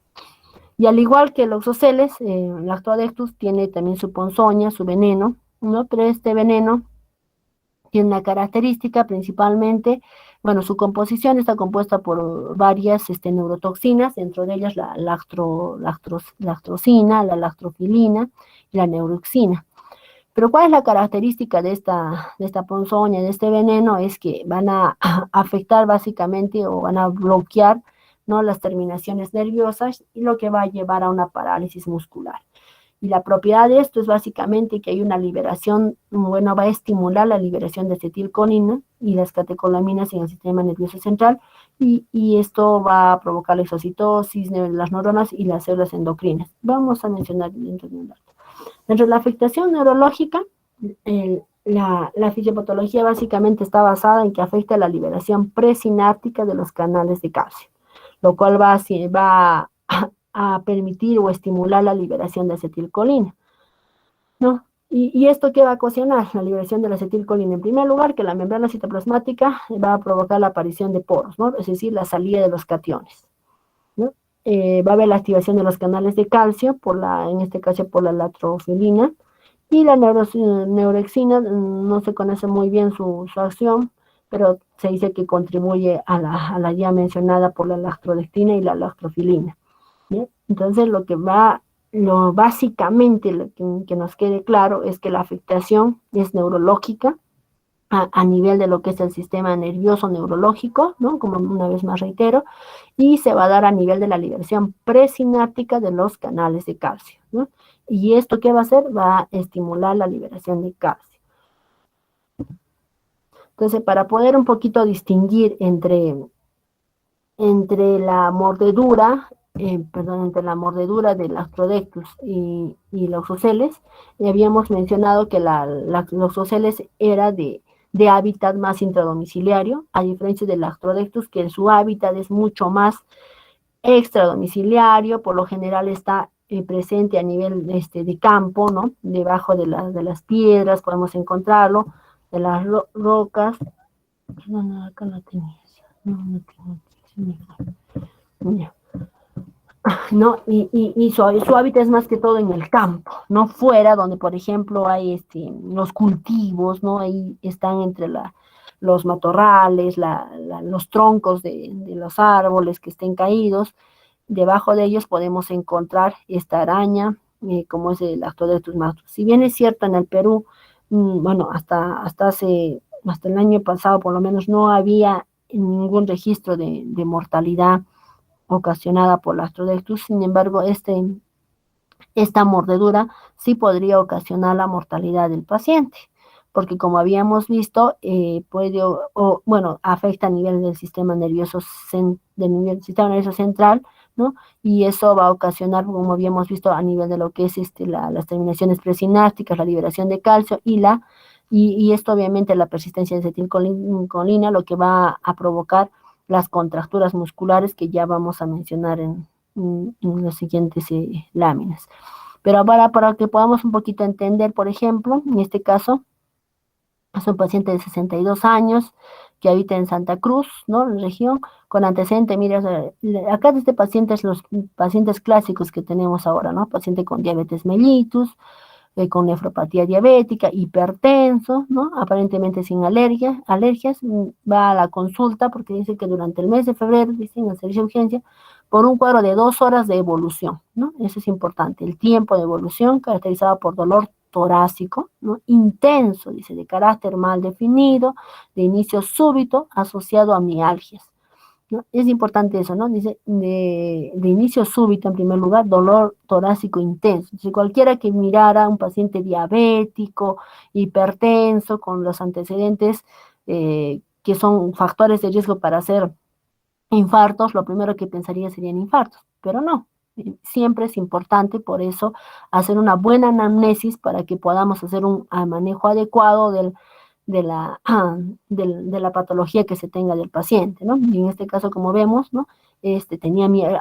Y al igual que los oceles, Lactodectus tiene también su ponzoña, su veneno, ¿no? Pero este veneno tiene una característica principalmente, su composición está compuesta por varias neurotoxinas, dentro de ellas la lactrosina, la lactrofilina y la neuroxina. Pero ¿cuál es la característica de esta ponzoña, de este veneno? Es que van a afectar básicamente o van a bloquear, ¿no?, las terminaciones nerviosas, y lo que va a llevar a una parálisis muscular. Y la propiedad de esto es básicamente que hay una liberación, va a estimular la liberación de acetilcolina y las catecolaminas en el sistema nervioso central, y esto va a provocar la exocitosis de las neuronas y las células endocrinas. Vamos a mencionar dentro de un rato. Dentro de la afectación neurológica, la fisiopatología básicamente está basada en que afecta la liberación presináptica de los canales de calcio, lo cual va a permitir o estimular la liberación de acetilcolina, ¿no? ¿Y esto qué va a ocasionar? La liberación de la acetilcolina, en primer lugar, que la membrana citoplasmática va a provocar la aparición de poros, ¿no? Es decir, la salida de los cationes, ¿no? Va a haber la activación de los canales de calcio, en este caso por la latrofilina, y la neurexina, no se conoce muy bien su acción, pero se dice que contribuye a la ya mencionada por la lactrodectina y la lactrofilina. ¿Bien? Entonces, básicamente lo que nos quede claro es que la afectación es neurológica, a nivel de lo que es el sistema nervioso neurológico, ¿no? Como una vez más reitero, y se va a dar a nivel de la liberación presináptica de los canales de calcio, ¿no? Y esto, ¿qué va a hacer? Va a estimular la liberación de calcio. Entonces, para poder un poquito distinguir entre la mordedura, entre la mordedura del Astrodectus y los oceles, habíamos mencionado que los oceles era de hábitat más intradomiciliario, a diferencia del Astrodectus, que su hábitat es mucho más extradomiciliario, por lo general está presente a nivel de campo, ¿no? Debajo de las piedras podemos encontrarlo, de las rocas. No, acá lo tenía. No tengo. Ya. ¿No? Y su hábitat es más que todo en el campo, no fuera donde, por ejemplo, hay los cultivos, ¿no? Ahí están entre los matorrales, los troncos de los árboles que estén caídos. Debajo de ellos podemos encontrar esta araña, como es el Astrodectus matus. Si bien es cierto en el Perú, bueno, hasta el año pasado por lo menos no había ningún registro de mortalidad ocasionada por la Astrodectus. Sin embargo, esta mordedura sí podría ocasionar la mortalidad del paciente, porque como habíamos visto, afecta a nivel del sistema nervioso central, ¿no? Y eso va a ocasionar, como habíamos visto, a nivel de lo que es las terminaciones presinápticas, la liberación de calcio y esto obviamente la persistencia de acetilcolina, lo que va a provocar las contracturas musculares que ya vamos a mencionar en las siguientes láminas. Pero ahora, para que podamos un poquito entender, por ejemplo, en este caso, es un paciente de 62 años que habita en Santa Cruz, ¿no? En la región, con antecedente, mira, acá de este paciente es los pacientes clásicos que tenemos ahora, ¿no? Paciente con diabetes mellitus, con nefropatía diabética, hipertenso, ¿no? Aparentemente sin alergias, va a la consulta porque dice que durante el mes de febrero, dice en el servicio de urgencia, por un cuadro de 2 horas de evolución, ¿no? Eso es importante, el tiempo de evolución caracterizado por dolor torácico, ¿no? Intenso, dice, de carácter mal definido, de inicio súbito, asociado a mialgias, ¿no? Es importante eso, ¿no? Dice, de inicio súbito, en primer lugar, dolor torácico intenso. Entonces, cualquiera que mirara a un paciente diabético, hipertenso, con los antecedentes que son factores de riesgo para hacer infartos, lo primero que pensaría serían infartos, pero no. Siempre es importante, por eso, hacer una buena anamnesis para que podamos hacer un manejo adecuado de la patología que se tenga del paciente, ¿no? Y en este caso, como vemos, ¿no?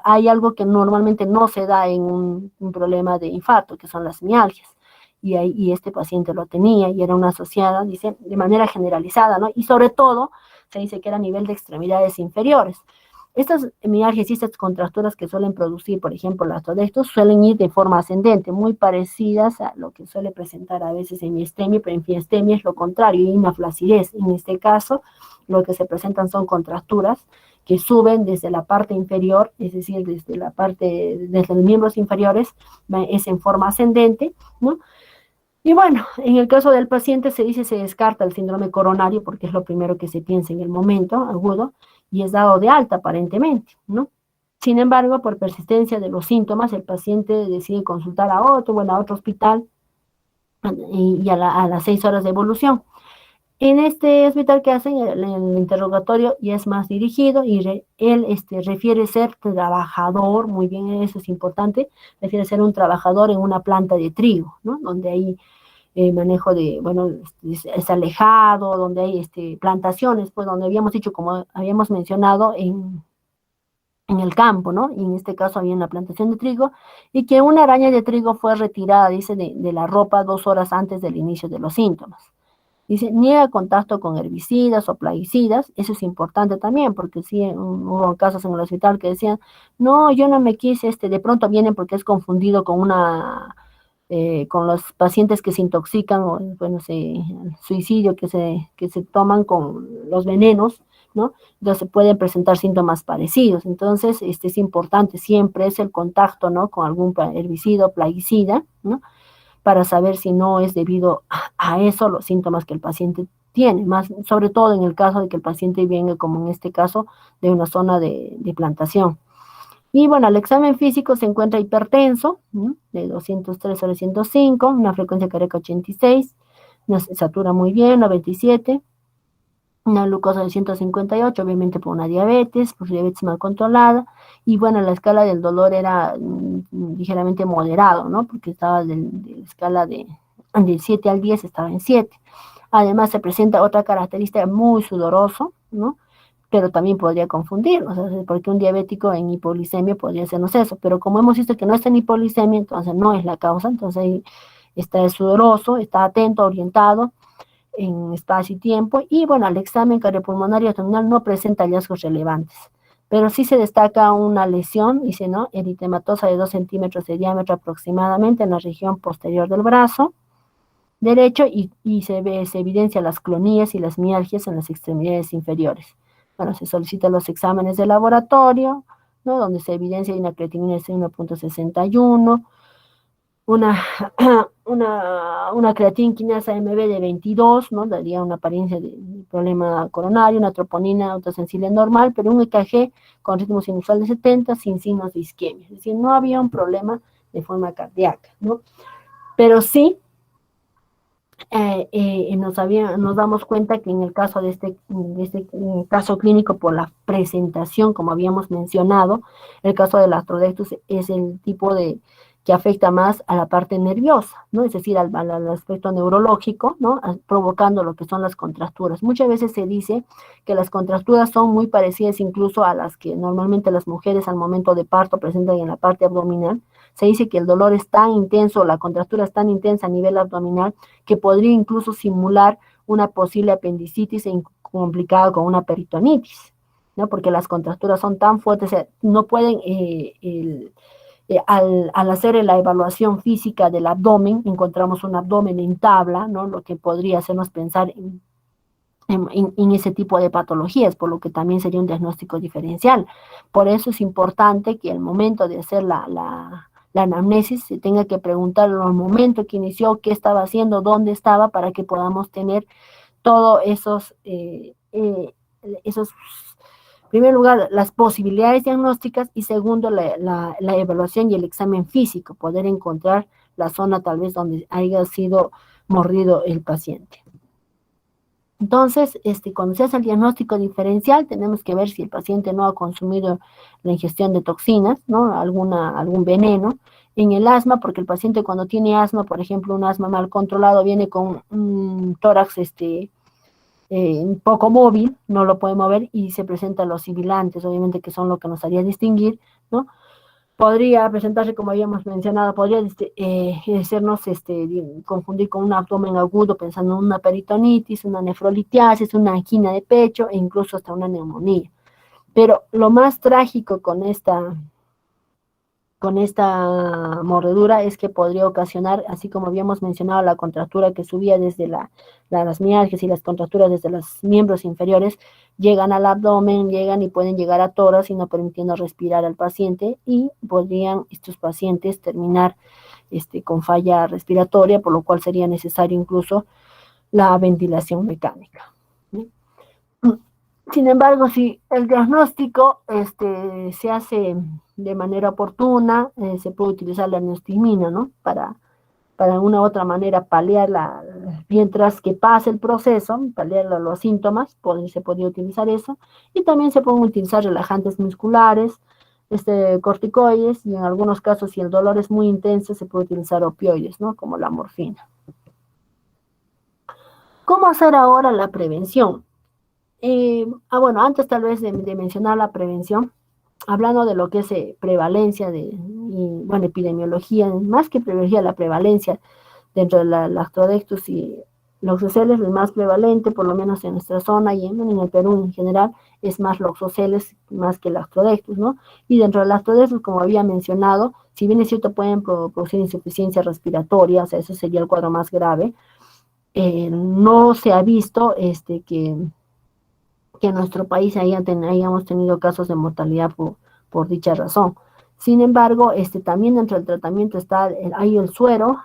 Hay algo que normalmente no se da en un problema de infarto, que son las mialgias, y este paciente lo tenía, y era una asociada, dice, de manera generalizada, ¿no? Y sobre todo, se dice que era a nivel de extremidades inferiores. Estas mialgias y estas contracturas que suelen producir, por ejemplo, las Astrodectus, suelen ir de forma ascendente, muy parecidas a lo que suele presentar a veces en miastenia, pero en miastenia es lo contrario, hay una flacidez. En este caso, lo que se presentan son contracturas que suben desde la parte inferior, es decir, desde los miembros inferiores, es en forma ascendente, ¿no? Y bueno, en el caso del paciente se descarta el síndrome coronario porque es lo primero que se piensa en el momento agudo y es dado de alta aparentemente, ¿no? Sin embargo, por persistencia de los síntomas, el paciente decide consultar a otro hospital y a las 6 horas de evolución. En este hospital que hacen el interrogatorio ya es más dirigido y él refiere ser trabajador, muy bien, eso es importante, refiere ser un trabajador en una planta de trigo, ¿no? Donde hay manejo de, bueno, es alejado, donde hay plantaciones, pues donde habíamos dicho, como habíamos mencionado, en el campo, ¿no? Y en este caso había una plantación de trigo, y que una araña de trigo fue retirada, dice, de la ropa 2 horas antes del inicio de los síntomas. Dice, niega contacto con herbicidas o plaguicidas, eso es importante también, porque sí hubo casos en el hospital que decían, no, yo no me quise, de pronto vienen porque es confundido con con los pacientes que se intoxican, o bueno, suicidio que se toman con los venenos, ¿no? Entonces pueden presentar síntomas parecidos. Entonces, es importante, siempre es el contacto, ¿no? Con algún herbicida o plaguicida, ¿no? Para saber si no es debido a eso los síntomas que el paciente tiene, más, sobre todo en el caso de que el paciente venga, como en este caso, de una zona de plantación. Y bueno, el examen físico se encuentra hipertenso, de 203 sobre 105, una frecuencia cardíaca 86, nos satura muy bien, 97, una glucosa de 158, obviamente por una diabetes mal controlada, y bueno, la escala del dolor era ligeramente moderado, ¿no? Porque estaba de la escala del 7 al 10, estaba en 7. Además se presenta otra característica, muy sudoroso, ¿no? Pero también podría confundir, o sea, porque un diabético en hipoglicemia podría hacernos eso, pero como hemos visto que no está en hipoglicemia, entonces no es la causa, entonces ahí está sudoroso, está atento, orientado en espacio y tiempo, y bueno, el examen cardiopulmonar y abdominal no presenta hallazgos relevantes, pero sí se destaca una lesión, dice, ¿no? Eritematosa de 2 centímetros de diámetro aproximadamente en la región posterior del brazo derecho, y se evidencia las clonías y las mialgias en las extremidades inferiores. Bueno, se solicitan los exámenes de laboratorio, ¿no? Donde se evidencia una creatinina de 1.61, una, una creatinquinasa MB de 22, ¿no? Daría una apariencia de problema coronario, una troponina autosensible normal, pero un EKG con ritmo sinusal de 70 sin signos de isquemia. Es decir, no había un problema de forma cardíaca, ¿no? Pero sí nos damos cuenta que en el caso de este caso clínico, por la presentación, como habíamos mencionado, el caso del astrodectus es el tipo de que afecta más a la parte nerviosa, ¿no? Es decir, al aspecto neurológico, ¿no? Provocando lo que son las contracturas. Muchas veces se dice que las contracturas son muy parecidas incluso a las que normalmente las mujeres al momento de parto presentan en la parte abdominal. Se dice que el dolor es tan intenso, la contractura es tan intensa a nivel abdominal, que podría incluso simular una posible apendicitis complicada con una peritonitis, ¿no? Porque las contracturas son tan fuertes, no pueden, al hacer la evaluación física del abdomen, encontramos un abdomen en tabla, ¿no? Lo que podría hacernos pensar en ese tipo de patologías, por lo que también sería un diagnóstico diferencial. Por eso es importante que al momento de hacer la anamnesis se tenga que preguntar en el momento que inició, qué estaba haciendo, dónde estaba, para que podamos tener todos esos, en primer lugar, las posibilidades diagnósticas, y segundo, la evaluación y el examen físico, poder encontrar la zona tal vez donde haya sido mordido el paciente. Entonces, cuando se hace el diagnóstico diferencial, tenemos que ver si el paciente no ha consumido la ingestión de toxinas, ¿no? Algún veneno. En el asma, porque el paciente cuando tiene asma, por ejemplo, un asma mal controlado, viene con un tórax un poco móvil, no lo puede mover, y se presentan los sibilantes, obviamente, que son lo que nos haría distinguir, ¿no? Podría presentarse, como habíamos mencionado, podría hacernos confundir con un abdomen agudo, pensando en una peritonitis, una nefrolitiasis, una angina de pecho, e incluso hasta una neumonía. Pero lo más trágico con esta mordedura es que podría ocasionar, así como habíamos mencionado, la contractura que subía desde las mialgias y las contracturas desde los miembros inferiores, llegan al abdomen, llegan y pueden llegar a tórax, y no permitiendo respirar al paciente, y podrían estos pacientes terminar con falla respiratoria, por lo cual sería necesario incluso la ventilación mecánica. Sin embargo, si el diagnóstico se hace de manera oportuna, se puede utilizar la neostigmina, ¿no? Para una u otra manera paliar mientras que pase el proceso, paliar los síntomas, se podría utilizar eso, y también se pueden utilizar relajantes musculares, corticoides, y en algunos casos, si el dolor es muy intenso, se puede utilizar opioides, ¿no? Como la morfina. ¿Cómo hacer ahora la prevención? Bueno, antes tal vez de mencionar la prevención, hablando de lo que es prevalencia bueno, epidemiología, más que prevalencia, la prevalencia dentro de la Astrodectus y Loxoceles, el más prevalente, por lo menos en nuestra zona y en el Perú en general, es más Loxoceles más que el Astrodectus, ¿no? Y dentro del Astrodectus, como había mencionado, si bien es cierto, pueden producir insuficiencia respiratoria, o sea, eso sería el cuadro más grave, no se ha visto que en nuestro país hayamos tenido casos de mortalidad por dicha razón. Sin embargo, también dentro del tratamiento hay el suero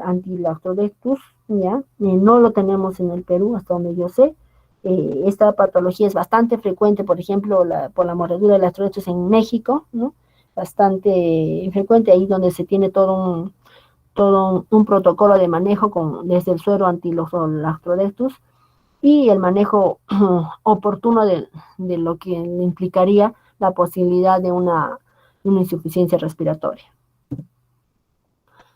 anti-Astrodectus, ¿ya? No lo tenemos en el Perú, hasta donde yo sé. Esta patología es bastante frecuente, por ejemplo, por la mordedura de las trochas en México, ¿no? Bastante frecuente, ahí donde se tiene todo un protocolo de manejo desde el suero antilactodectus y el manejo oportuno de lo que implicaría la posibilidad de una insuficiencia respiratoria.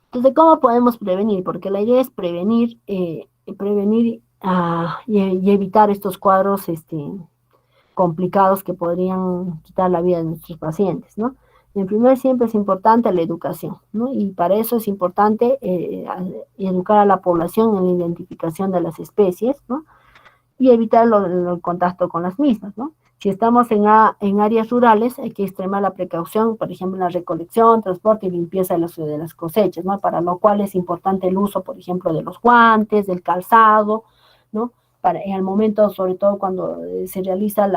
Entonces, ¿cómo podemos prevenir? Porque la idea es prevenir y evitar estos cuadros complicados que podrían quitar la vida de nuestros pacientes, ¿no? En primer, siempre es importante la educación, ¿no? Y para eso es importante educar a la población en la identificación de las especies, ¿no? Y evitar el contacto con las mismas, ¿no? Si estamos en áreas rurales, hay que extremar la precaución, por ejemplo, en la recolección, transporte y limpieza de las cosechas, ¿no? Para lo cual es importante el uso, por ejemplo, de los guantes, del calzado, ¿no? En el momento, sobre todo cuando se realiza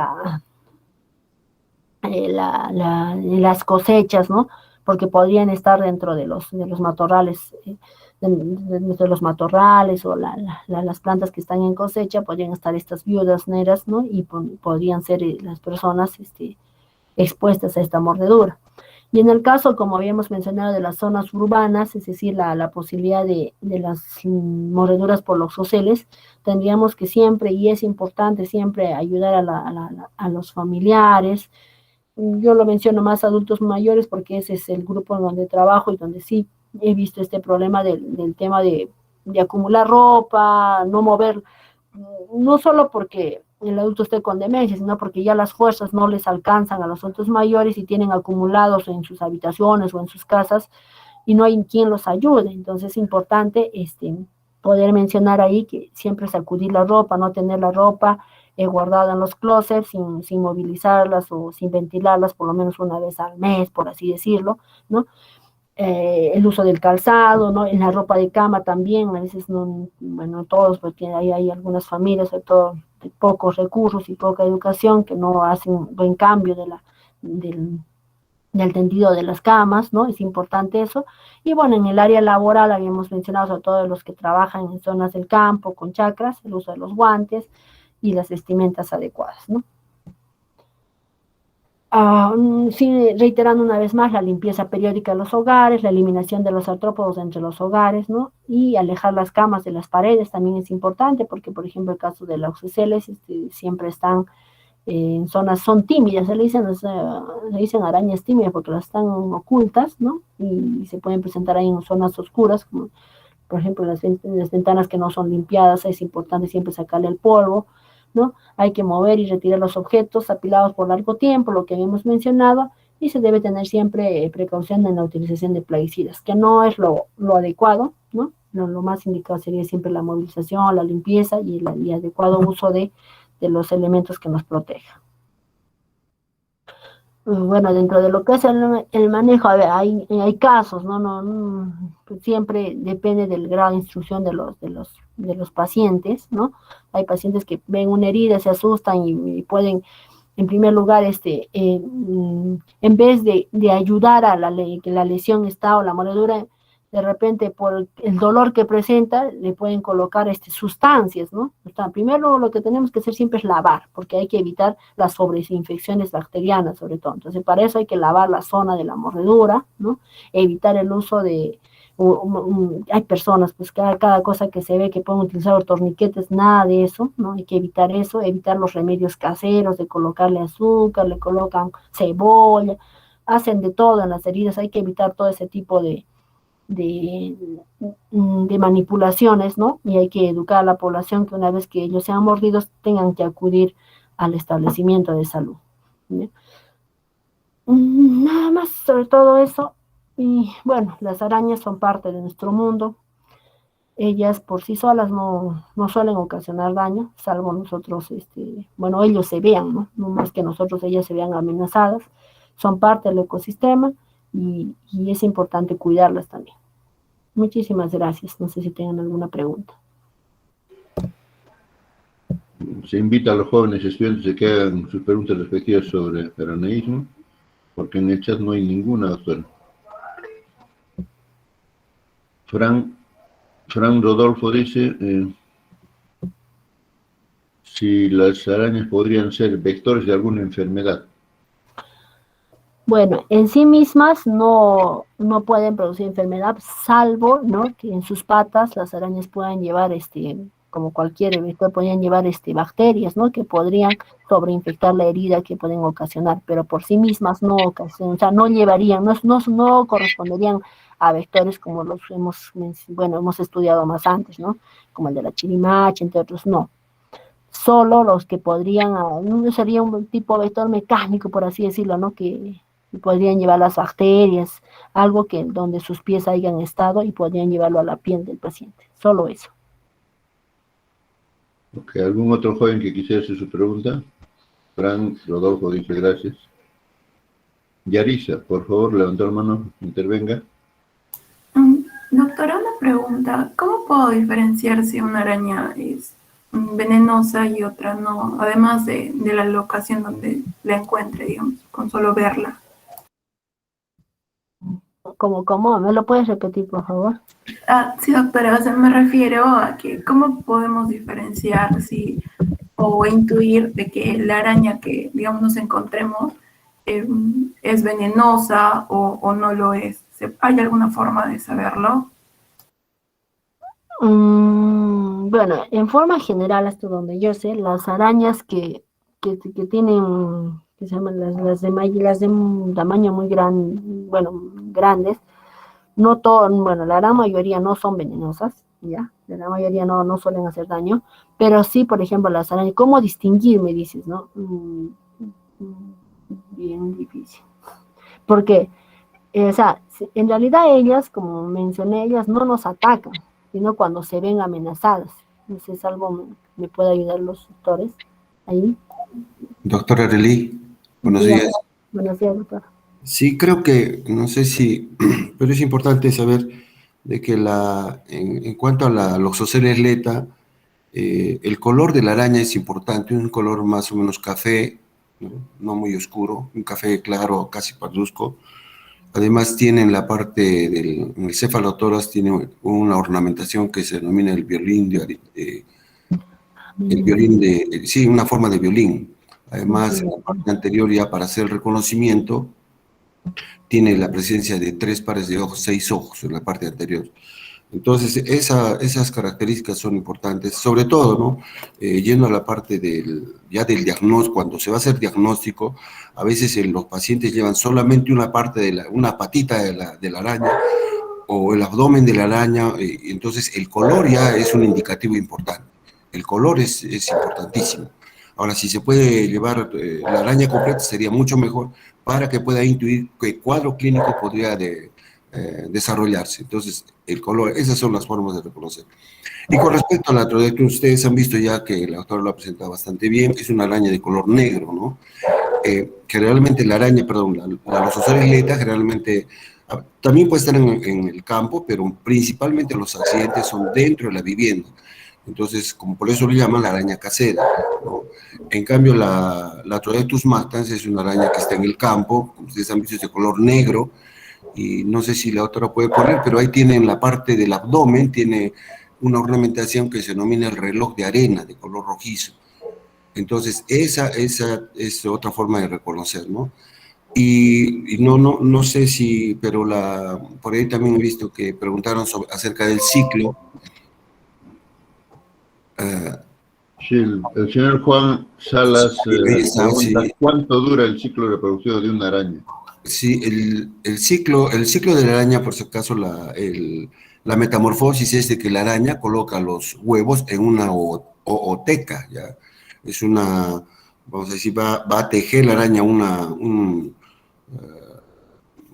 las cosechas, ¿no? Porque podrían estar dentro de los matorrales, de los matorrales o las plantas que están en cosecha, podrían estar estas viudas negras, ¿no? Y podrían ser las personas expuestas a esta mordedura. Y en el caso, como habíamos mencionado, de las zonas urbanas, es decir, la posibilidad de las mordeduras por los oceles, tendríamos que siempre, y es importante siempre, ayudar a los familiares. Yo lo menciono más adultos mayores porque ese es el grupo en donde trabajo y donde sí he visto este problema del tema de acumular ropa, no mover, no solo porque el adulto esté con demencia, sino porque ya las fuerzas no les alcanzan a los adultos mayores y tienen acumulados en sus habitaciones o en sus casas y no hay quien los ayude. Entonces es importante poder mencionar ahí que siempre sacudir la ropa, no tener la ropa guardada en los closets sin movilizarlas o sin ventilarlas por lo menos una vez al mes, por así decirlo, ¿no? El uso del calzado, ¿no? En la ropa de cama también, a veces no, bueno, todos, porque hay algunas familias, sobre todo de pocos recursos y poca educación, que no hacen buen cambio del tendido de las camas, ¿no? Es importante eso. Y bueno, en el área laboral habíamos mencionado sobre todo los que trabajan en zonas del campo, con chacras, el uso de los guantes y las vestimentas adecuadas, ¿no? Sí, reiterando una vez más, la limpieza periódica de los hogares, la eliminación de los artrópodos entre los hogares, ¿no? Y alejar las camas de las paredes también es importante, porque, por ejemplo, el caso de las oceles siempre están en zonas, son tímidas, se le dicen arañas tímidas porque las están ocultas, ¿no? Y se pueden presentar ahí en zonas oscuras, como por ejemplo las ventanas que no son limpiadas, es importante siempre sacarle el polvo, ¿no? Hay que mover y retirar los objetos apilados por largo tiempo, lo que habíamos mencionado, y se debe tener siempre precaución en la utilización de plaguicidas, que no es lo adecuado, ¿no? Lo más indicado sería siempre la movilización, la limpieza y el adecuado uso de los elementos que nos protejan. Bueno, dentro de lo que es el manejo, hay casos, ¿no? Siempre depende del grado de instrucción de los pacientes, ¿no? Hay pacientes que ven una herida, se asustan y pueden, en primer lugar, en vez de ayudar a que la lesión está o la mordedura, de repente por el dolor que presenta, le pueden colocar sustancias, ¿no? Primero lo que tenemos que hacer siempre es lavar, porque hay que evitar las sobreinfecciones bacterianas, sobre todo. Entonces, para eso hay que lavar la zona de la mordedura, ¿no? Evitar el uso hay personas, pues cada cosa que se ve que pueden utilizar torniquetes, nada de eso, ¿no? Hay que evitar eso, evitar los remedios caseros de colocarle azúcar, le colocan cebolla, hacen de todo en las heridas, hay que evitar todo ese tipo de manipulaciones, ¿no? Y hay que educar a la población que una vez que ellos sean mordidos tengan que acudir al establecimiento de salud, ¿sí? Nada más sobre todo eso. Y bueno, las arañas son parte de nuestro mundo. Ellas por sí solas no suelen ocasionar daño, salvo nosotros, bueno, ellos se vean, ¿no? No más que nosotros, ellas se vean amenazadas. Son parte del ecosistema y es importante cuidarlas también. Muchísimas gracias. No sé si tengan alguna pregunta. Se invita a los jóvenes estudiantes a que hagan sus preguntas respectivas sobre peroneísmo, porque en el chat no hay ninguna, doctora. Fran Rodolfo dice si las arañas podrían ser vectores de alguna enfermedad. Bueno, en sí mismas no pueden producir enfermedad, salvo, ¿no?, que en sus patas las arañas puedan llevar, como cualquier vector, podrían llevar bacterias, ¿no?, que podrían sobreinfectar la herida que pueden ocasionar, pero por sí mismas no ocasionan, o sea, no llevarían, no corresponderían a vectores como los hemos estudiado más antes, ¿no?, como el de la chirimacha, entre otros, no. Solo los que podrían, sería un tipo de vector mecánico, por así decirlo, ¿no?, que podrían llevar las bacterias, algo que donde sus pies hayan estado y podrían llevarlo a la piel del paciente. Solo eso. Ok, ¿algún otro joven que quisiera hacer su pregunta? Fran Rodolfo dice gracias. Yarisa, por favor, levantó la mano, intervenga. Doctora, una pregunta. ¿Cómo puedo diferenciar si una araña es venenosa y otra no? Además de la locación donde la encuentre, digamos, con solo verla. ¿Cómo? ¿Me lo puedes repetir, por favor? Sí, doctora, o sea, me refiero a que cómo podemos diferenciar o intuir de que la araña que, digamos, nos encontremos es venenosa o no lo es. ¿Hay alguna forma de saberlo? Bueno, en forma general, hasta donde yo sé, las arañas que tienen, que se llaman las de un tamaño muy grandes, no todo, bueno, la gran mayoría no son venenosas, ¿ya? La gran mayoría no suelen hacer daño, pero sí, por ejemplo, las arañas, ¿cómo distinguir, me dices, no? Bien difícil. Porque, o sea, en realidad ellas, como mencioné, ellas no nos atacan, sino cuando se ven amenazadas. Entonces, algo me puede ayudar los doctores ahí. Doctora Arely, buenos Dígame. días. Buenos días, doctora. Sí, creo que, no sé si, pero es importante saber de que en cuanto a los oceles el color de la araña es importante, un color más o menos café, no muy oscuro, un café claro, casi parduzco. Además tienen la parte en el cefalotórax tiene una ornamentación que se denomina el violín sí, una forma de violín. Además, en la parte anterior, ya para hacer el reconocimiento, tiene la presencia de 3 pares de ojos, 6 ojos en la parte anterior. Entonces, esas características son importantes, sobre todo, ¿no? Yendo a la parte del diagnóstico, cuando se va a hacer diagnóstico, a veces los pacientes llevan solamente una patita de la araña, o el abdomen de la araña, entonces el color ya es un indicativo importante. El color es importantísimo. Ahora, si se puede llevar la araña completa, sería mucho mejor para que pueda intuir qué cuadro clínico podría desarrollarse. Entonces, el color, esas son las formas de reconocer. Y con respecto a la Troodectus, ustedes han visto ya que el autor lo ha presentado bastante bien, es una araña de color negro, ¿no? Que realmente la araña, perdón, los oceles generalmente también puede estar en el campo, pero principalmente los accidentes son dentro de la vivienda. Entonces, como por eso le llaman la araña casera, ¿no? En cambio, la Troodectus mactans es una araña que está en el campo, como ustedes han visto, es de color negro, y no sé si la otra puede poner, pero ahí tiene en la parte del abdomen, tiene una ornamentación que se denomina el reloj de arena, de color rojizo. Entonces, esa es otra forma de reconocer, ¿no? Y no sé si, pero por ahí también he visto que preguntaron acerca del ciclo. Sí, el señor Juan Salas pregunta, sí. ¿Cuánto dura el ciclo reproductivo de una araña? Sí, el ciclo de la araña, por si acaso, la metamorfosis es de que la araña coloca los huevos en una ooteca, ¿ya? Es vamos a decir, va a tejer la araña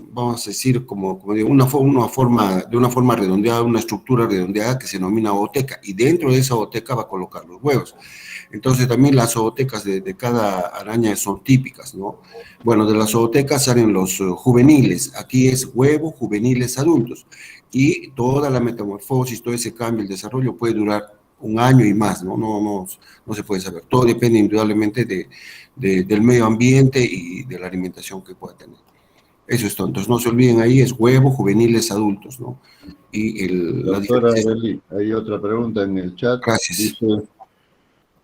vamos a decir, como digo, de una forma redondeada, una estructura redondeada que se denomina ooteca, y dentro de esa ooteca va a colocar los huevos. Entonces también las ootecas de cada araña son típicas, ¿no? Bueno, de las ootecas salen los juveniles, aquí es huevo, juveniles, adultos, y toda la metamorfosis, todo ese cambio, el desarrollo puede durar un año y más, ¿no? No se puede saber, todo depende indudablemente del medio ambiente y de la alimentación que pueda tener. Eso es todo. Entonces no se olviden, ahí es huevo, juveniles, adultos, ¿no? Y la Doctora diferencia. Arely, hay otra pregunta en el chat. Gracias. Dice,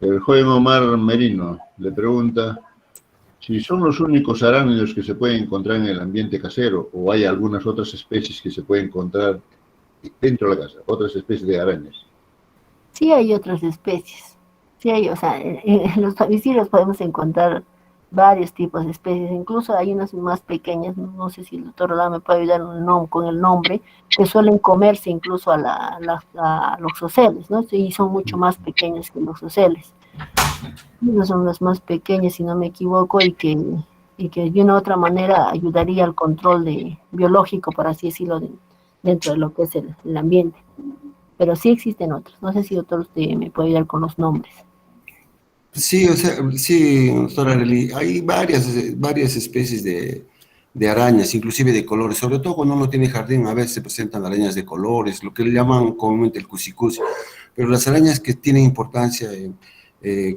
el joven Omar Merino le pregunta si son los únicos arácnidos que se pueden encontrar en el ambiente casero o hay algunas otras especies que se pueden encontrar dentro de la casa, otras especies de arañas. Sí hay otras especies. Sí hay, o sea, en los domicilios podemos encontrar varios tipos de especies, incluso hay unas más pequeñas, no sé si el doctor Rolán me puede ayudar con el nombre, que suelen comerse incluso a los oceles, ¿no? Y son mucho más pequeñas que los oceles. Esas son las más pequeñas, si no me equivoco, y que de una u otra manera ayudaría al control biológico, por así decirlo, dentro de lo que es el ambiente. Pero sí existen otros. No sé si doctor usted me puede ayudar con los nombres. Sí, o sea, sí, doctora Arely, hay varias especies de arañas, inclusive de colores, sobre todo cuando uno tiene jardín, a veces se presentan arañas de colores, lo que le llaman comúnmente el cusicusi, pero las arañas que tienen importancia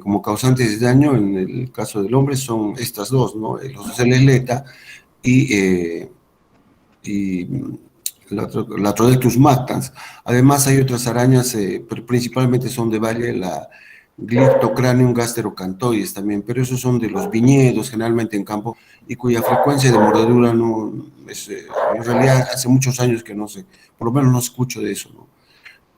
como causantes de daño, en el caso del hombre, son estas dos, ¿no? Los oceleleta y la Trodectus mactans. Además hay otras arañas, pero principalmente son de valle, la Glyptocranium gasterocantoides también, pero esos son de los viñedos, generalmente en campo, y cuya frecuencia de mordedura no es, en realidad hace muchos años que no sé, por lo menos no escucho de eso, ¿no?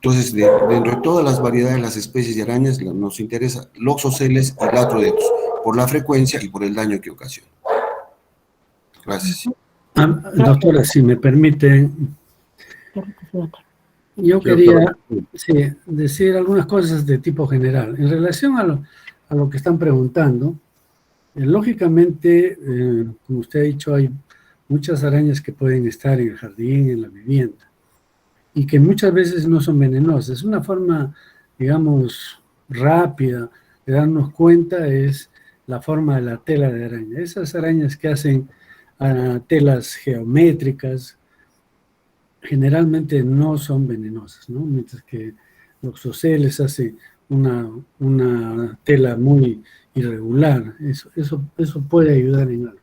Entonces, dentro de todas las variedades de las especies de arañas, nos interesa Loxoceles y Latrodectus, por la frecuencia y por el daño que ocasiona. Gracias. Doctora, si me permite, yo quería decir algunas cosas de tipo general. En relación a lo que están preguntando, lógicamente, como usted ha dicho, hay muchas arañas que pueden estar en el jardín, en la vivienda, y que muchas veces no son venenosas. Una forma, digamos, rápida de darnos cuenta es la forma de la tela de araña. Esas arañas que hacen telas geométricas generalmente no son venenosas, ¿no? Mientras que los oceles hace una tela muy irregular. Eso puede ayudar en algo.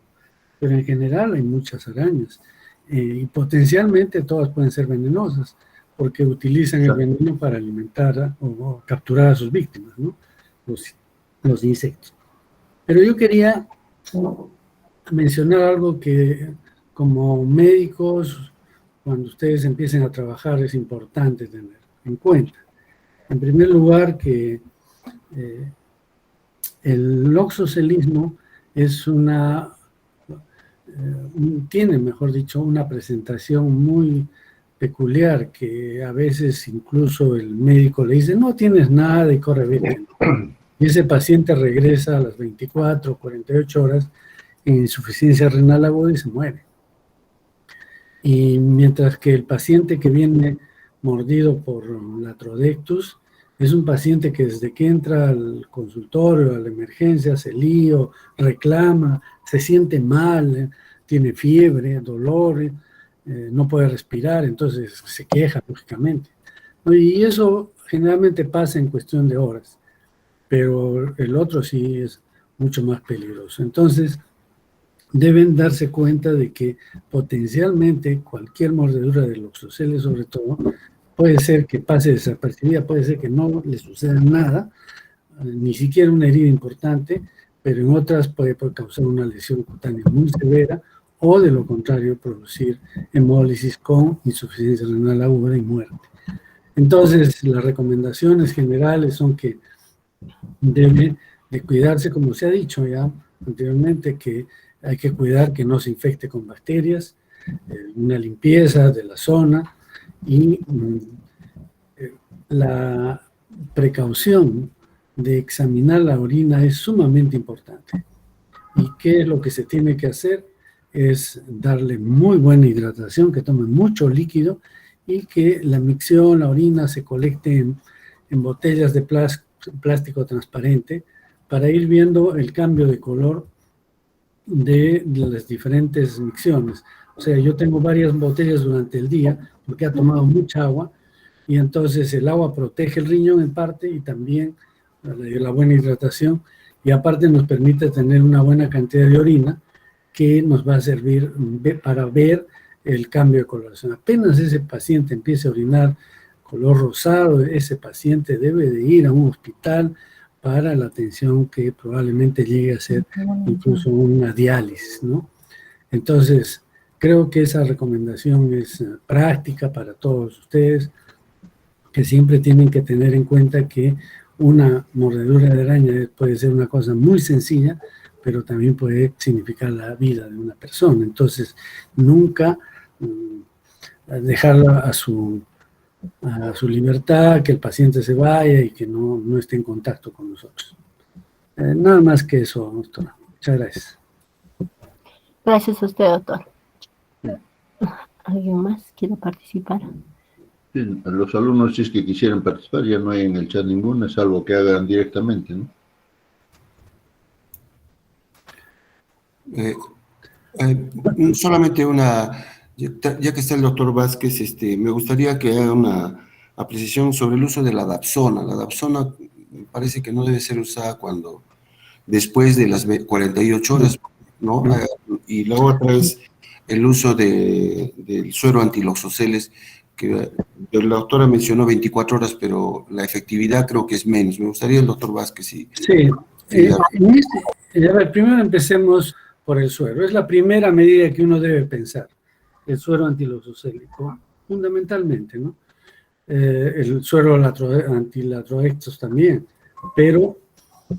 Pero en general hay muchas arañas. Y potencialmente todas pueden ser venenosas, porque utilizan el veneno para alimentar o capturar a sus víctimas, ¿no? Los insectos. Pero yo quería mencionar algo que como médicos, cuando ustedes empiecen a trabajar, es importante tener en cuenta. En primer lugar, que el loxocelismo es tiene, mejor dicho, una presentación muy peculiar, que a veces incluso el médico le dice, no tienes nada y corre bien. Y ese paciente regresa a las 24 o 48 horas en insuficiencia renal aguda y se muere. Y mientras que el paciente que viene mordido por la Trodectus es un paciente que desde que entra al consultorio, a la emergencia, hace lío, reclama, se siente mal, tiene fiebre, dolor, no puede respirar, entonces se queja, lógicamente. Y eso generalmente pasa en cuestión de horas, pero el otro sí es mucho más peligroso. Entonces, deben darse cuenta de que potencialmente cualquier mordedura de loxoceles, sobre todo, puede ser que pase desapercibida, puede ser que no le suceda nada, ni siquiera una herida importante, pero en otras puede causar una lesión cutánea muy severa o, de lo contrario, producir hemólisis con insuficiencia renal aguda y muerte. Entonces, las recomendaciones generales son que debe de cuidarse, como se ha dicho ya anteriormente, que hay que cuidar que no se infecte con bacterias, una limpieza de la zona y la precaución de examinar la orina es sumamente importante. ¿Y qué es lo que se tiene que hacer? Es darle muy buena hidratación, que tome mucho líquido y que la micción, la orina, se colecte en botellas de plástico transparente para ir viendo el cambio de color de las diferentes micciones. O sea, yo tengo varias botellas durante el día porque ha tomado mucha agua y entonces el agua protege el riñón en parte y también la buena hidratación, y aparte nos permite tener una buena cantidad de orina que nos va a servir para ver el cambio de coloración. Apenas ese paciente empiece a orinar color rosado, ese paciente debe de ir a un hospital para la atención que probablemente llegue a ser incluso una diálisis, ¿no? Entonces, creo que esa recomendación es práctica para todos ustedes, que siempre tienen que tener en cuenta que una mordedura de araña puede ser una cosa muy sencilla, pero también puede significar la vida de una persona. Entonces, nunca dejarla a su libertad, que el paciente se vaya y que no esté en contacto con nosotros. Nada más que eso, doctora. Muchas gracias. Gracias a usted, doctor. ¿Alguien más quiere participar? Sí, los alumnos, si es que quisieran participar, ya no hay en el chat ninguna, salvo que hagan directamente, ¿no? Solamente ya que está el doctor Vázquez, me gustaría que haga una apreciación sobre el uso de la dapsona. La dapsona parece que no debe ser usada después de las 48 horas, ¿no? Y la otra es el uso del suero antiloxoceles, que la doctora mencionó 24 horas, pero la efectividad creo que es menos. Me gustaría el doctor Vázquez. Sí, a ver, primero empecemos por el suero. Es la primera medida que uno debe pensar, el suero antiloxocélico, fundamentalmente, ¿no? El suero antilatroectos también, pero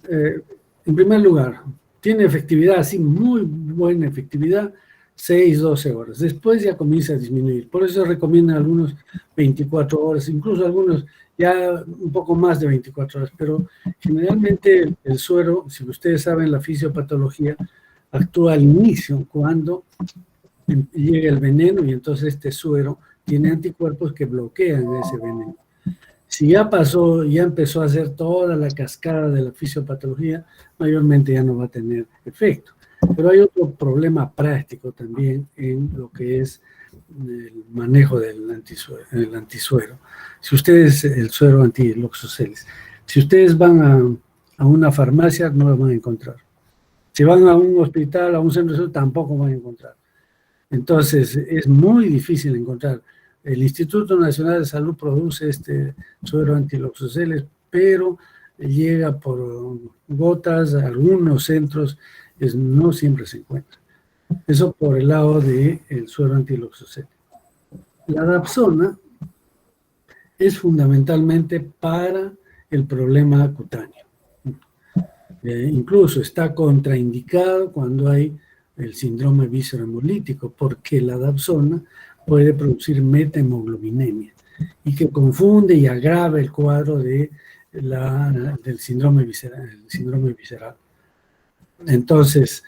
en primer lugar, tiene efectividad, sí, muy buena efectividad, 6-12 horas. Después ya comienza a disminuir. Por eso recomiendan algunos 24 horas, incluso algunos ya un poco más de 24 horas. Pero generalmente el suero, si ustedes saben la fisiopatología, actúa al inicio, cuando llega el veneno, y entonces este suero tiene anticuerpos que bloquean ese veneno. Si ya pasó, ya empezó a hacer toda la cascada de la fisiopatología, mayormente ya no va a tener efecto. Pero hay otro problema práctico también en lo que es el manejo del antisuero. Si ustedes, el suero antiloxoceles, si ustedes van a una farmacia, no lo van a encontrar. Si van a un hospital, a un centro de salud, tampoco van a encontrar. Entonces, es muy difícil encontrar. El Instituto Nacional de Salud produce este suero antiloxoceles, pero llega por gotas a algunos centros, no siempre se encuentra. Eso por el lado del suero antiloxoceles. La dapsona es fundamentalmente para el problema cutáneo. Incluso está contraindicado cuando hay el síndrome viscerohemolítico, porque la dapsona puede producir metahemoglobinemia y que confunde y agrava el cuadro del síndrome visceral. Entonces,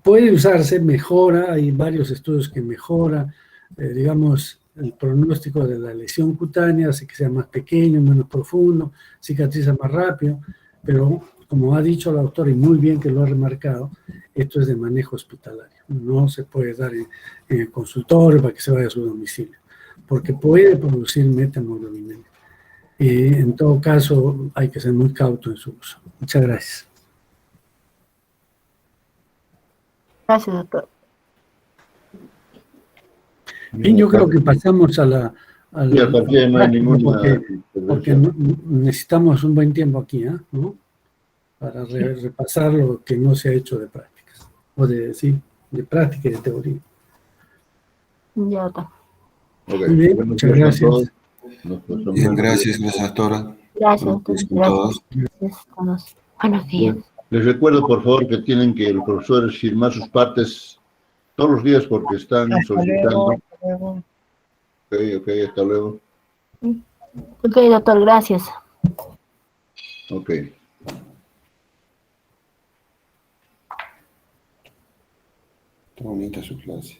puede usarse, mejora, hay varios estudios que mejora, digamos, el pronóstico de la lesión cutánea, hace que sea más pequeño, menos profundo, cicatriza más rápido, pero como ha dicho la doctora, y muy bien que lo ha remarcado, esto es de manejo hospitalario. No se puede dar en el consultorio para que se vaya a su domicilio, porque puede producir metahemoglobinemia. En todo caso, hay que ser muy cauto en su uso. Muchas gracias. Gracias, doctor. Bien, yo creo que pasamos a la Sí, a partir de no hay ninguna porque necesitamos un buen tiempo aquí, ¿no? Para repasar lo que no se ha hecho de prácticas, o de práctica y de teoría. Ya, doctor. Okay. Muy bien, muchas gracias. Bien, gracias, doctora. Gracias, doctor. Gracias a todos. Gracias a todos. Buenos días. Les recuerdo, por favor, que tienen que los profesores firmar sus partes todos los días porque están solicitando. Hasta luego. Ok, hasta luego. Ok, doctor, gracias. Ok. Qué bonita su clase.